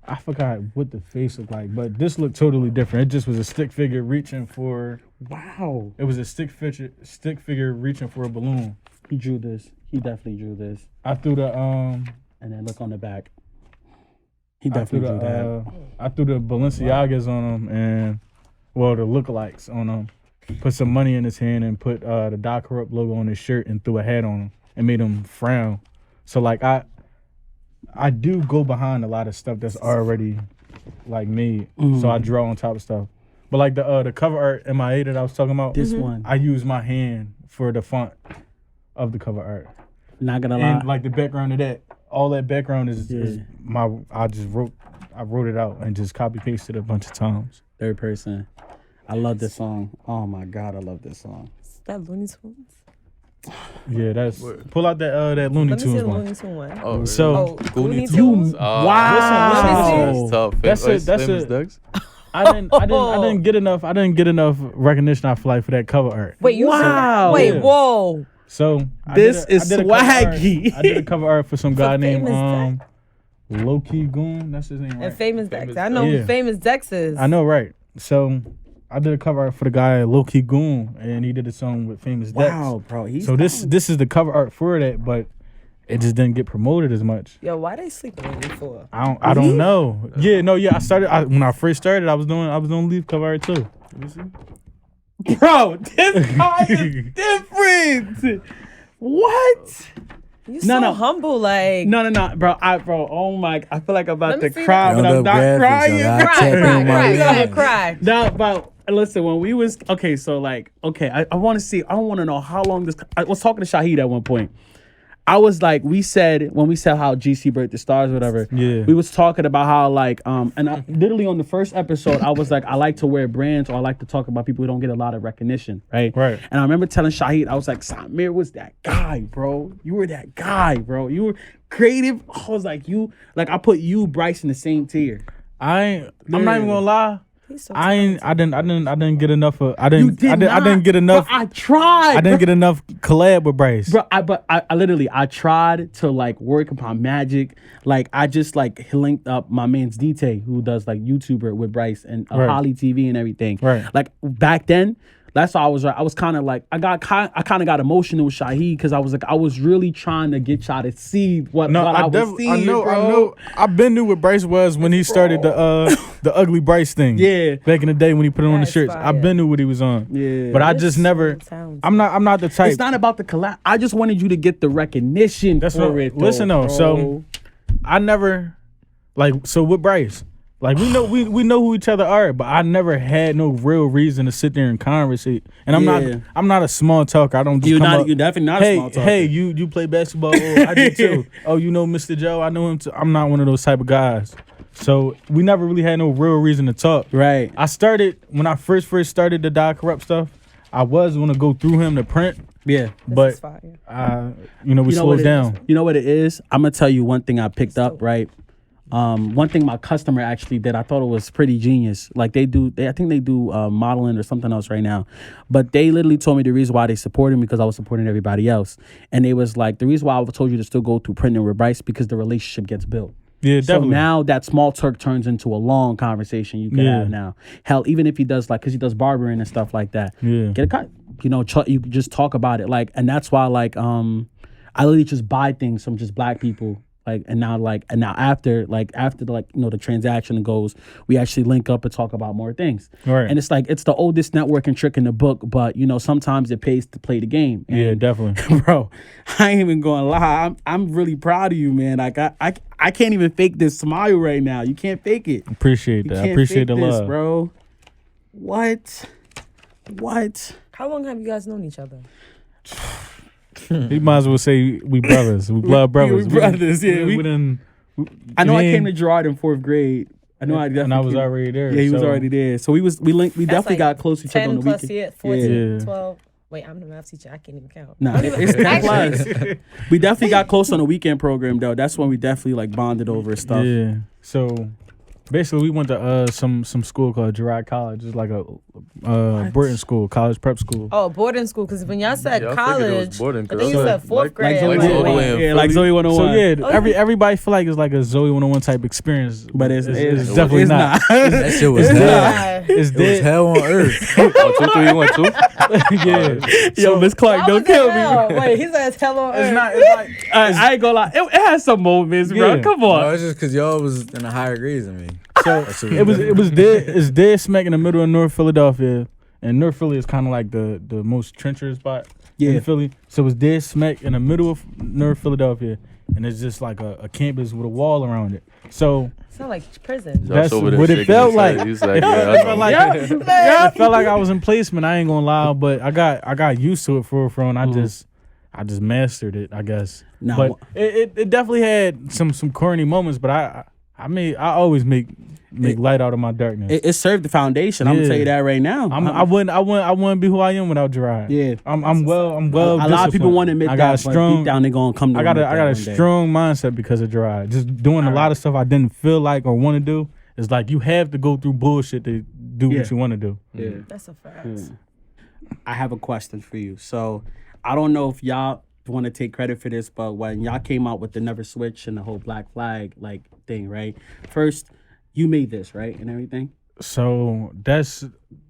I forgot what the face looked like, but this looked totally different. It just was a stick figure reaching for. Wow. It was a stick figure reaching for a balloon. He drew this. He definitely drew this. I threw the And then look on the back. He I threw definitely drew that. I threw the Balenciagas on him and the lookalikes on him. Put some money in his hand and put the Die Corrupt logo on his shirt and threw a hat on him and made him frown. So like I do go behind a lot of stuff that's already like made. So I draw on top of stuff. But like the cover art MIA that I was talking about, This one. I use my hand for the font of the cover art. Not gonna lie. And like the background of that, all that background is I wrote it out and just copy pasted a bunch of times. Third person. I love this song. Oh my God, I love this song. Is that Looney Tunes? Yeah, that's pull out that Looney Let me see Tunes the one. Looney Tunes one. Oh, really? So Looney Tunes. Tunes. Wow. That's tough. That's Famous a- Ducks? I didn't get enough recognition I feel like for that cover art. Wait, you Wow. Wait, Yeah. whoa. So This is a cover art- swaggy. I did a cover art for some guy named Famous Low Key Goon. That's his name, right? And Famous Dex. Famous I know Yeah. who Famous Dex is. I know, right? So I did a cover art for the guy Low Key Goon, and he did a song with Famous Dex. Wow, bro. He's So this is the cover art for that, but it just didn't get promoted as much. Yo, why they sleeping on you for? I don't know. Yeah, no, yeah. When I first started, I was doing leaf cover art too. Let me see. Bro, this guy is different. What? You No, so no. humble, like. No, bro. Oh my, I feel like I'm about Let me to see cry, that. but I'm not crying. I Cry, can't cry, do my cry. You reading. gotta cry. No, but listen, when we was so like, I want to see. I want to know how long this. I was talking to Shaheed at one point. I was like, when we said how GC birthed the stars, whatever. Yeah. We was talking about how like, and I, literally on the first episode, I was like, I like to wear brands, or I like to talk about people who don't get a lot of recognition, right? Right. And I remember telling Shaheed, I was like, Samir was that guy, bro. You were that guy, bro. You were creative. I was like, I put you, Bryce, in the same tier. I'm not even gonna lie. He's so I didn't get enough of I You didn't did I didn't get enough. But I tried. I didn't get enough collab with Bryce. Bro, I literally tried to like work upon magic. Like I just like linked up my man's DT who does like YouTuber with Bryce and Right. Holly TV and everything. Right. Like back then, that's how I was kind of like I kind of got emotional with Shaheed because I was like I was really trying to get y'all to see what I was seeing. I know. bro. I've been knew what Bryce was when he started the ugly Bryce thing. Yeah. Back in the day when he put it on the That's shirts. fire. I've been knew what he was on. Yeah. But I This just never sounds- I'm not the type. It's not about the collab. I just wanted you to get the recognition That's for what- it. listen though, bro. so I never so with Bryce. Like we know who each other are, but I never had no real reason to sit there and conversate. And Yeah. I'm not a small talker. I don't just You're come not. up, You're definitely not hey, a small talker. hey, you play basketball? Oh, I do too. Oh, you know Mr. Joe? I know him too. I'm not one of those type of guys. So we never really had no real reason to talk. Right. I started when I first started the Die Corrupt stuff. I was gonna go through him to print, Yeah. This but is fire. we what slowed it down. is? You know what it is? I'm gonna tell you one thing I picked up, right? One thing my customer actually did, I thought it was pretty genius. Like I think they do modeling or something else right now, but they literally told me the reason why they supported me because I was supporting everybody else, and they was like the reason why I told you to still go through printing with Bryce because the relationship gets built. Yeah, So definitely. now that small talk turns into a long conversation you can Yeah. have now. Hell, even if he does because he does barbering and stuff like that. Yeah. Get a cut. You could just talk about it. Like, and that's why I literally just buy things from just black people. And now after the transaction goes, we actually link up and talk about more things. Right. And it's the oldest networking trick in the book, but sometimes it pays to play the game. And, Yeah, definitely. bro, I ain't even gonna lie. I'm really proud of you, man. Like I can't even fake this smile right now. You can't fake it. Appreciate You that. I can't appreciate fake the this, love. bro. What? How long have you guys known each other? You might as well say we brothers. We blood brothers. we brothers, yeah. We done, I know I mean, came to Gerard in 4th grade. I know I and I was came- already there. Yeah, he was so- already there. So we linked. We That's definitely like got close to each other 10 on the plus weekend. years, 14, Yeah. 12. Wait, I'm the math teacher. I can't even count. Nah, it's 10 plus. We definitely got close on the weekend program though. That's when we definitely like bonded over stuff. Yeah. So basically, we went to some school called Gerard College. It's like a boarding school, college prep school. Oh, boarding school. Because when y'all said Yeah, I figured it was college, boarding, but then you 'cause said fourth grade. Zoe I'm like like, Zoe wait. and yeah, like Zoe 101. So yeah, Oh, yeah. everybody feel like it's like a Zoe 101 type experience, But it's definitely it's not. That shit was It's hell. Yeah. It's It was dead. hell on earth. Oh, 2-3-1-2. Yeah. Yo, Miss Clark, Why don't was it kill me. hell? Wait, he said it's hell on earth. It's not. It's like I ain't gonna lie. It has some moments, bro. Yeah. Come No, on. it's just because y'all was in a higher grades than me. so. That shit It was different. dead. It's dead smack in the middle of North Philadelphia, and North Philly is kind of like the most trencher spot Yeah. in Philly. So it's dead smack in the middle of North Philadelphia, and it's just like a campus with a wall around it. So Sound like prison. That's Josh over there what it shaking felt his like. head. He's like, It yeah, felt- I it know. felt like- Yeah. it felt like I was in placement. I ain't gonna lie, but I got used to it for and I just mastered it, I guess. Nah, But it definitely had some corny moments, but I always make light out of my darkness. it served the foundation. I'm gonna Yeah. tell you that right now. I wouldn't be who I am without Gerard. Yeah. I'm well. a lot of people disciplined. want to admit I that, got a but strong. deep down they're gonna come to I got admit a that one day. strong mindset because of Gerard. Just doing a lot of stuff I didn't feel like or want to do. It's like you have to go through bullshit to do Yeah. what you want to do. Yeah. That's a fact. I have a question for you. So I don't know if y'all want to take credit for this, but when y'all came out with the Never Switch and the whole Black Flag like thing, right? First, you made this, right, and everything. So that's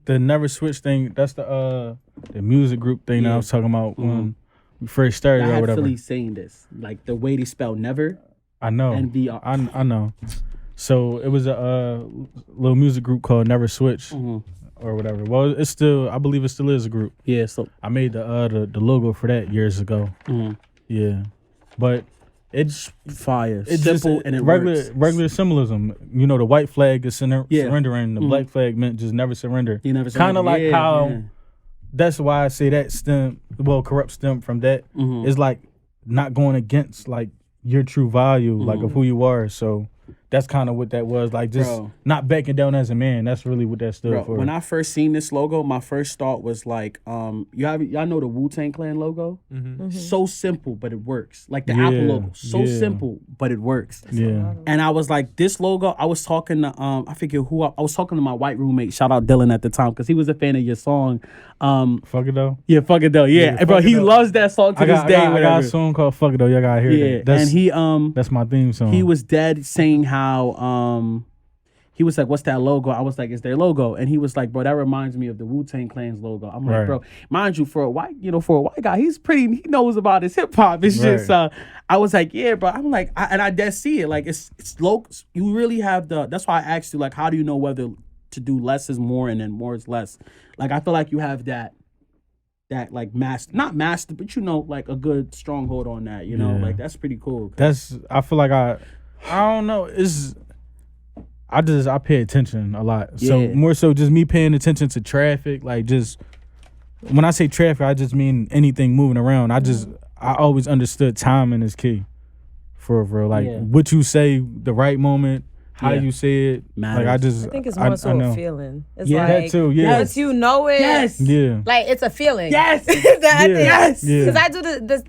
the Never Switch thing. That's the music group thing that I was talking about when we first started I or had whatever. Philly saying this, like the way they spell never. I know. NVR. I know. So it was a little music group called Never Switch or whatever. Well, it's still, I believe it still is a group. Yeah. So I made the logo for that years ago. Yeah, but it's fire, it's simple, just and it regular works. symbolism. You know, the white flag is Yeah. surrendering. The black flag meant just never surrender. You never Kind of like yeah, how. yeah. That's why I say that corrupt stem from that is like not going against like your true value, like of who you are. So that's kind of what that was, like just Bro. not backing down as a man. That's really what that stood Bro, for. when I first seen this logo, my first thought was like, y'all know the Wu-Tang Clan logo? So simple, but it works. Like the Apple Yeah, logo. So yeah. simple, but it works. yeah, And I was like, this logo, I was talking to, I forget who, I was talking to my white roommate, shout out Dylan at the time, because he was a fan of your song. fuck it though. Yeah, fuck it though. Yeah, Yeah, bro, Fuck It he Though. loves that song to this day. I got whatever. a song called "Fuck It Though." Y'all gotta hear Yeah, that. That's, and he that's my theme song. he was dead saying how he was like, what's that logo? I was like, it's their logo. And he was like, bro, that reminds me of the Wu-Tang Clan's logo. I'm like, Right. bro, mind you, for a white guy, he knows about his hip hop and shit. Right. So I was like, yeah, bro. I'm like, I dead see it. Like it's local. You really have that's why I asked you, like, how do you know whether to do less is more and then more is less? Like, I feel like you have that like not master, but like a good stronghold on that, Yeah. like that's pretty cool. I feel like I don't know. I pay attention a lot. So Yeah. more so just me paying attention to traffic. Like just when I say traffic, I just mean anything moving around. I always understood timing is key. For real. Like Yeah. what you say, the right moment, how Yeah. you say it. Matters. Like I think it's more so know. a feeling. It's Yeah. like That too, yeah. once you know it, Yes. Yeah. like it's a feeling. Yes. Yes. Yeah. Because I do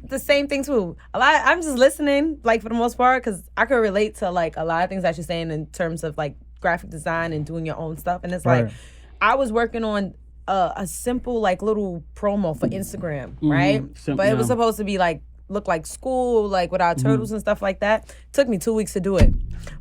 the same thing too. I'm just listening, like for the most part, because I could relate to like a lot of things that you're saying in terms of like graphic design and doing your own stuff. And it's like Right. I was working on a simple like little promo for Instagram, right? But it was yeah. supposed to be like look like school, like without turtles and stuff like that. Took me 2 weeks to do it.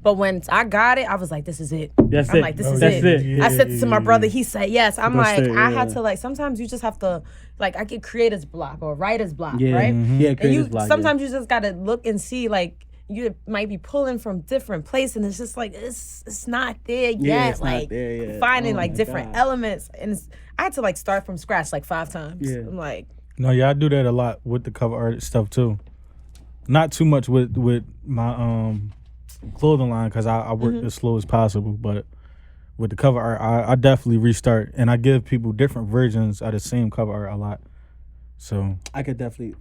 But when I got it, I was like, this is it. That's I'm it. like, this Oh, is that's it. it. I said to my brother, he said yes. I'm That's like, it, I had yeah. to like, sometimes you just have to, like, I get creator's block or writer's block, Yeah. right? Yeah, And creator's block, yeah. sometimes you just gotta look and see, like, you might be pulling from different places, and it's just like it's not there yet. Yeah, it's not like there yet. finding Oh like my different God. elements, and I had to like start from scratch like 5 times. Yeah. I'm like, No, yeah, I do that a lot with the cover art stuff too. Not too much with my clothing line because I work as slow as possible, but with the cover art, I definitely restart and I give people different versions of the same cover art a lot. So I definitely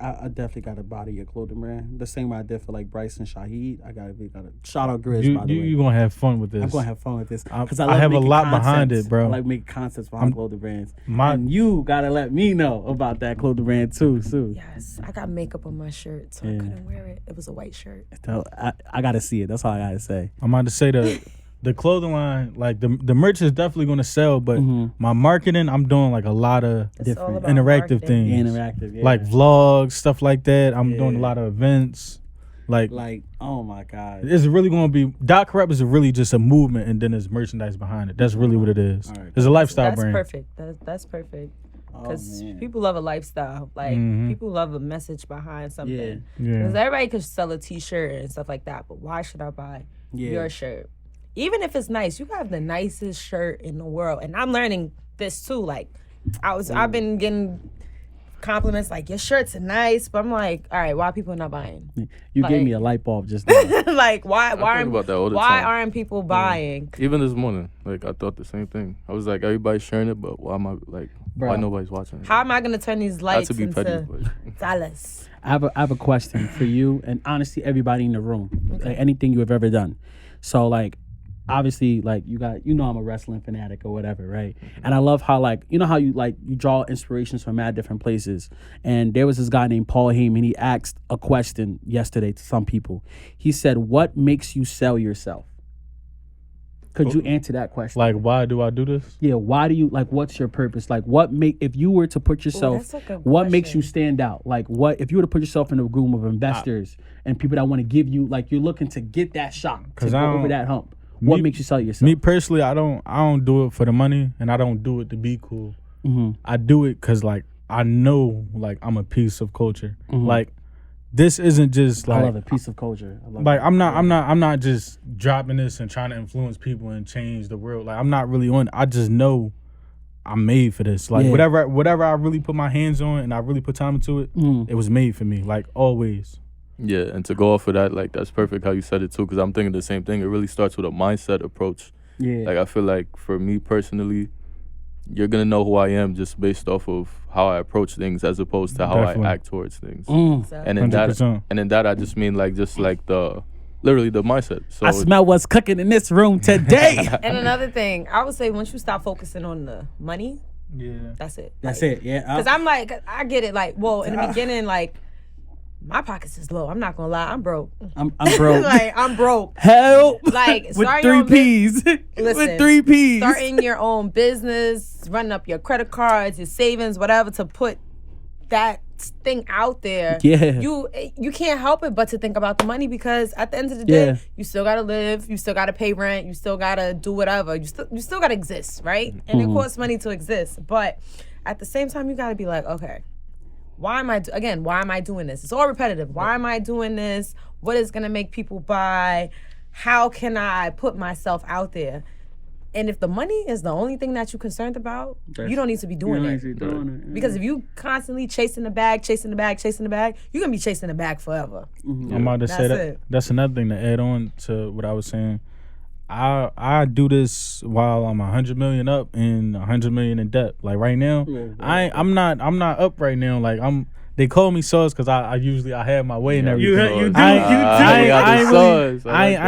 got to body your clothing brand. The same way I did for like Bryce and Shaheed. I got to shout out Grizz, by the way. you gonna have fun with this. I'm gonna have fun with this because I I have a making lot behind concepts. it, bro. I like making concepts behind clothing brands. My- And you gotta let me know about that clothing brand too. yes, I got makeup on my shirt, so I couldn't wear it. It was a white shirt. So I gotta see it. That's all I gotta say. I'm about to say the the clothing line, like the merch is definitely gonna sell, but my marketing, I'm doing like a lot of It's all about interactive marketing. things, Interactive, yeah. like vlogs, stuff like that. I'm doing a lot of events, like oh my God. it's really gonna be Doc Rep is really just a movement, and then there's merchandise behind it. That's really what it is. All right. It's a lifestyle That's brand. perfect. That's perfect. Because man. people love a lifestyle. Like, people love a message behind something. Yeah. Because everybody could sell a t-shirt and stuff like that, but why should I buy your shirt? Even if it's nice, you have the nicest shirt in the world. And I'm learning this too. Like, I've been getting compliments like, your shirts are nice, but I'm like, all right, why are people not buying? You gave me a light bulb just now. Like, why think about that all the time. aren't people buying? Even this morning, like I thought the same thing. I was like, everybody's sharing it, but why am I like, why nobody's watching it? How am I gonna turn these Not lights to be into petty, but dollars? I have a question for you and honestly everybody in the room. Like anything you have ever done. So like obviously like I'm a wrestling fanatic or whatever, right? And I love how like how you draw inspirations from mad different places. And there was this guy named Paul Heyman. He asked a question yesterday to some people. He said, "What makes you sell yourself?" Could you answer that question? Like, why do I do this? Yeah, why do you what's your purpose? Like if you were to put yourself, that's a good what makes question. you stand out? Like if you were to put yourself in a room of investors and people that want to give you, like you're looking to get that shot to go over that hump. What makes you sell yourself? Me personally, I don't do it for the money, and I don't do it to be cool. I do it because like I know like I'm a piece of culture. Like this isn't just like I love a piece of culture. I love like it. I'm not just dropping this and trying to influence people and change the world. Like I'm not really on it. I just know I'm made for this. Like whatever I really put my hands on and I really put time into it, it was made for me. Like always. yeah, and to go off of that, like that's perfect how you said it too, because I'm thinking the same thing. It really starts with a mindset approach. Yeah. Like I feel like for me personally, you're gonna know who I am just based off of how I approach things as opposed to how Definitely. I act towards things. So, And in that, 100%. I just mean like literally the mindset. So I smell what's cooking in this room today. and another thing, I would say once you stop focusing on the money, Yeah. that's it. That's it. Yeah. Because I'm like, I get it. Like, well, in the beginning, like, my pockets is low. I'm not gonna lie, I'm broke. I'm broke. Like, I'm broke. Help. Like, with start 3 your own P's. Listen, with 3 P's. Starting your own business, running up your credit cards, your savings, whatever, to put that thing out there. Yeah. You can't help it but to think about the money, because at the end of the day, Yeah. you still gotta live, you still gotta pay rent, you still gotta do whatever. You still gotta exist, right? And it costs money to exist. But at the same time, you gotta be like, okay, why am I doing this? It's all repetitive. Why am I doing this? What is gonna make people buy? How can I put myself out there? And if the money is the only thing that you're concerned about, you don't need to be doing it. Because if you constantly chasing the bag, you're gonna be chasing the bag forever. I'm about to say That's that. it. That's another thing to add on to what I was saying. I do this while I'm 100 million up and 100 million in debt. Like right now, I'm not up right now. Like they call me sauce because I usually have my way and everything. I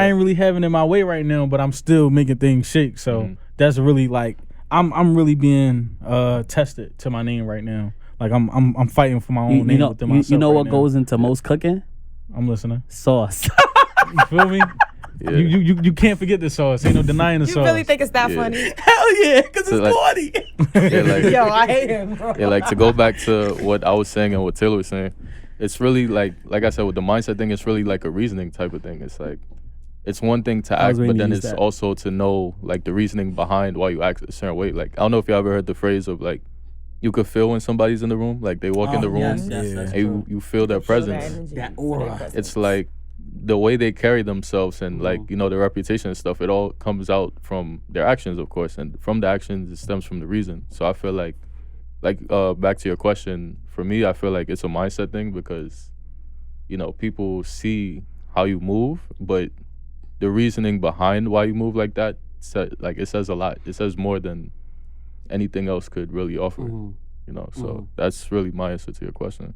ain't really having it my way right now, but I'm still making things shake. So that's really like I'm really being tested to my name right now. Like I'm fighting for my own name within myself. You know right what now. goes into most cooking? I'm listening. Sauce. You feel me? Yeah. You can't forget the sauce. Ain't no denying the You sauce. really think it's that Yeah. funny? Hell yeah, because So, it's like- naughty. Yeah, like, Yo, I hate him, bro. yeah, like to go back to what I was saying and what Taylor was saying, it's really like I said with the mindset thing, it's really like a reasoning type of thing. It's like it's one thing to I was act, waiting but to then use it's that. also to know like the reasoning behind why you act a certain way. Like I don't know if you ever heard the phrase of like you could feel when somebody's in the room, like they walk in the room Yes, and that's you, true. you feel their presence. That aura. It's like the way they carry themselves and like their reputation and stuff, it all comes out from their actions, of course, and from the actions it stems from the reason. So I feel like back to your question, for me I feel like it's a mindset thing, because people see how you move, but the reasoning behind why you move like that, it says a lot. It says more than anything else could really offer. So that's really my answer to your question.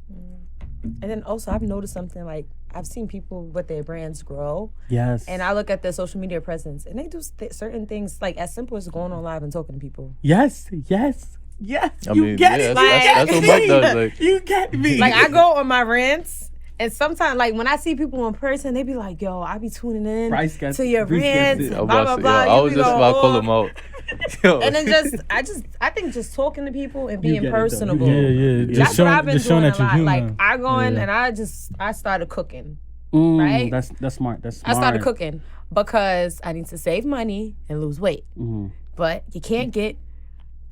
And then also, I've noticed something, like I've seen people with their brands grow, Yes. and I look at their social media presence, and they do certain things like as simple as going on live and talking to people. Yes. I You mean, get yeah, it. that's what Buck does. Like, You get me. Like I go on my rants, And sometimes, like, when I see people in person, they be like, yo, I be tuning in Bryce gets- to your Bryce gets rants, it. and blah, blah, blah. I You was be just going about to call off. him out. Yo. And then I think just talking to people and You being get it, though. personable. Yeah. That's what I've been just showing doing a that you're lot. human. Like, I go in Yeah. and I started cooking. Right? That's smart. That's I smart. started cooking because I need to save money and lose weight. But you can't get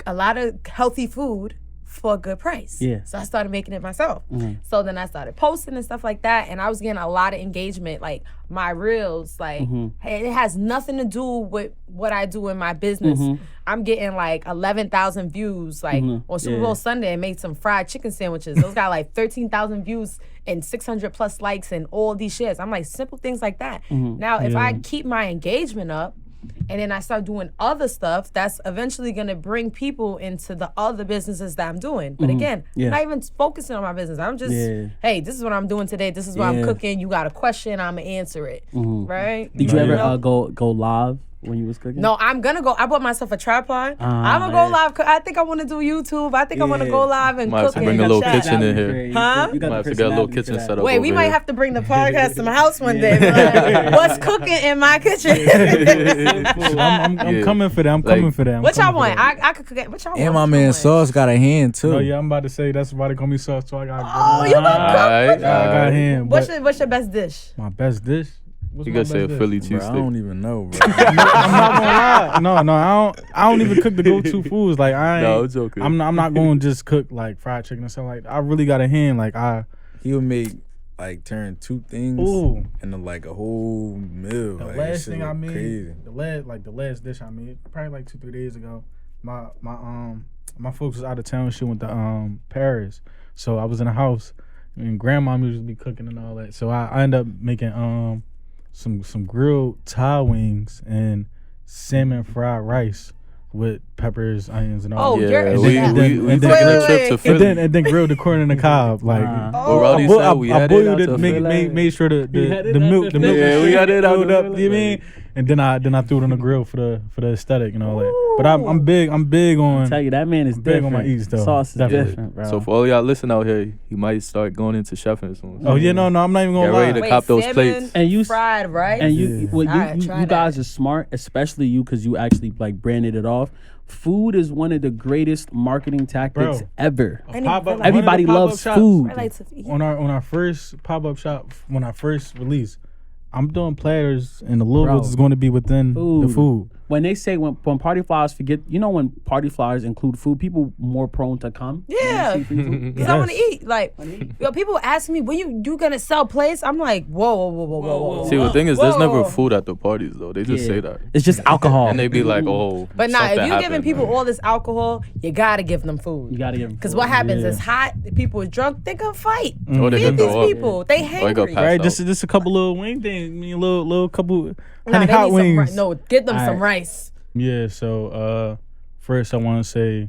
a lot of healthy food for a good price. Yeah. So I started making it myself. So then I started posting and stuff like that, and I was getting a lot of engagement. Like my reels, like hey, it has nothing to do with what I do in my business. I'm getting like 11,000 views. Like on Super Bowl Sunday, I made some fried chicken sandwiches. Those got like 13,000 views and 600 plus likes and all these shares. I'm like, simple things like that. Now, if I keep my engagement up, and then I start doing other stuff, that's eventually gonna bring people into the other businesses that I'm doing. But again, I'm not even focusing on my business. I'm just, hey, this is what I'm doing today. This is what I'm cooking. You got a question, I'm gonna answer it. Right? Did you ever go live when you was cooking? No, I'm gonna go. I bought myself a tripod. I'm gonna go live. I think I want to do YouTube. I think I want to go live and Might have cook to bring in a the little chat. kitchen in here. Huh? You got Might the have to get a little personality kitchen for that. set up. Wait, we over might here. have to bring the podcast to my house one day. Like, what's cooking in my kitchen? I'm coming for that. I'm coming for that. What y'all want? I could cook it. What y'all want? And my What man y'all want? Sauce got a hand too. Oh yeah, I'm about to say that's why they call me Sauce. So I got. Oh, you gonna cook? Alright, I got a hand. What's But your best dish? my best dish? What's You my gotta say a best Philly Bro, I cheesesteak. don't even know, bro. I'm not gonna lie. No, I don't even cook the go-to foods. Like I ain't. No, it's okay. I'm not going to just cook like fried chicken or something like that. I really got a hand. Like He would make like turn two things Ooh. into like a whole meal. The like, last shit thing I look made, crazy. the last dish I made, probably like 2-3 days ago. My folks was out of town. She went to Paris, so I was in the house, and grandma used to be cooking and all that. So I ended up making some grilled Thai wings and salmon fried rice with peppers, onions, and all. Oh, that. you're we and took then- a trip to Wait. Philly. And then grilled the corn in the cob. Like Oh. Rowdy said we I had boiled it out it, to made sure the had it the out milk to the milk Philly. Yeah, was we had it out filled to up. Philly. You know what I mean? And then I threw it on the grill for the aesthetic and all that. But I'm big on. Tell you that man is big on different. my eats, though. Sauce is Definitely. different, bro. So for all y'all listen out here, he might start going into chefing soon. Oh yeah, no, I'm not even gonna Get ready lie. to cop those salmon, plates. And you- fried rice. And you, well, Alright, you try guys that. are smart, especially you, because you actually like branded it off. Food is one of the greatest marketing tactics Bro. ever. I didn't Pop-up- realize- one of the Everybody pop-up loves shops food. I like to eat. On our first pop-up shop, when I first released, I'm doing platters, and the little Bro. bits is going to be within the food. When they say when party flyers forget, when party flyers include food, people more prone to come. Yeah. When they see free food. Because I want to eat. Like, people ask me, when you gonna sell plates? I'm like, whoa. See, the thing is, there's never Whoa. food at the parties though. They just Yeah. say that, It's just alcohol. and they be like, "Oh." But nah, if something you're giving happened, people man. all this alcohol, you gotta give them food. You gotta give them Because food. what happens Yeah. is hot, the people is drunk, they gonna fight. Or they Feed gonna these throw up. people. They Or they gonna hangry. pass Right, out. just a couple little wing things. I mean, little couple Nah, honey they hot need some wings. No, get them some Alright. rice. Yeah, so first I want to say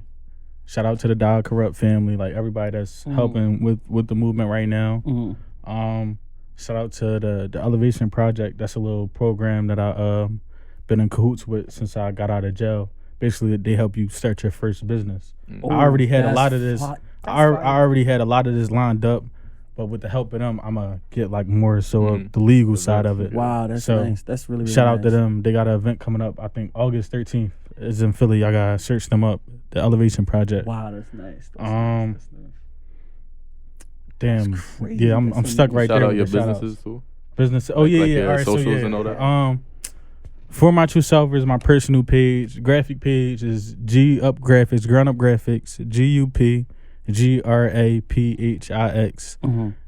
shout out to the Die Corrupt family, like everybody that's helping with the movement right now. Shout out to the Elevation Project. That's a little program that I been in cahoots with since I got out of jail. Basically, they help you start your first business. I already had a lot of this. I already had a lot of this lined up, but with the help of them, I'm gonna get like more so of the legal side of it. Wow, that's So, nice. That's really, really Shout out to nice. them. They got an event coming up. I think August 13th is in Philly. I gotta search them up. The Elevation Project. Wow, that's nice. That's Um, nice. That's nice. Damn. crazy. Yeah, I'm That's stuck right Shout there. out your with the shout-outs. businesses too. Business. Oh Like- yeah, like yeah. your All right, so socials yeah. and all that? For My True Self is my personal page. Graphic page is G Up Graphics, Ground Up Graphics, GUPGRAPHIX.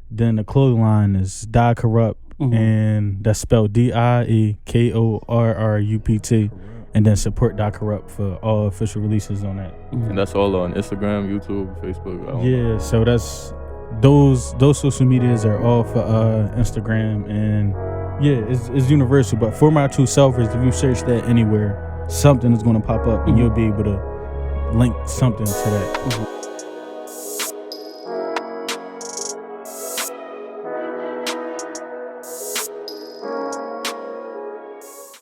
Then the clothing line is Die Corrupt, and that's spelled DIEKORRUPT. And then support Die Corrupt for all official releases on that. And that's all on Instagram, YouTube, Facebook. I don't know. Yeah, so that's those social medias are all for Instagram, and yeah, it's universal. But For My True Self is, if you search that anywhere, something is going to pop up, and you'll be able to link something to that.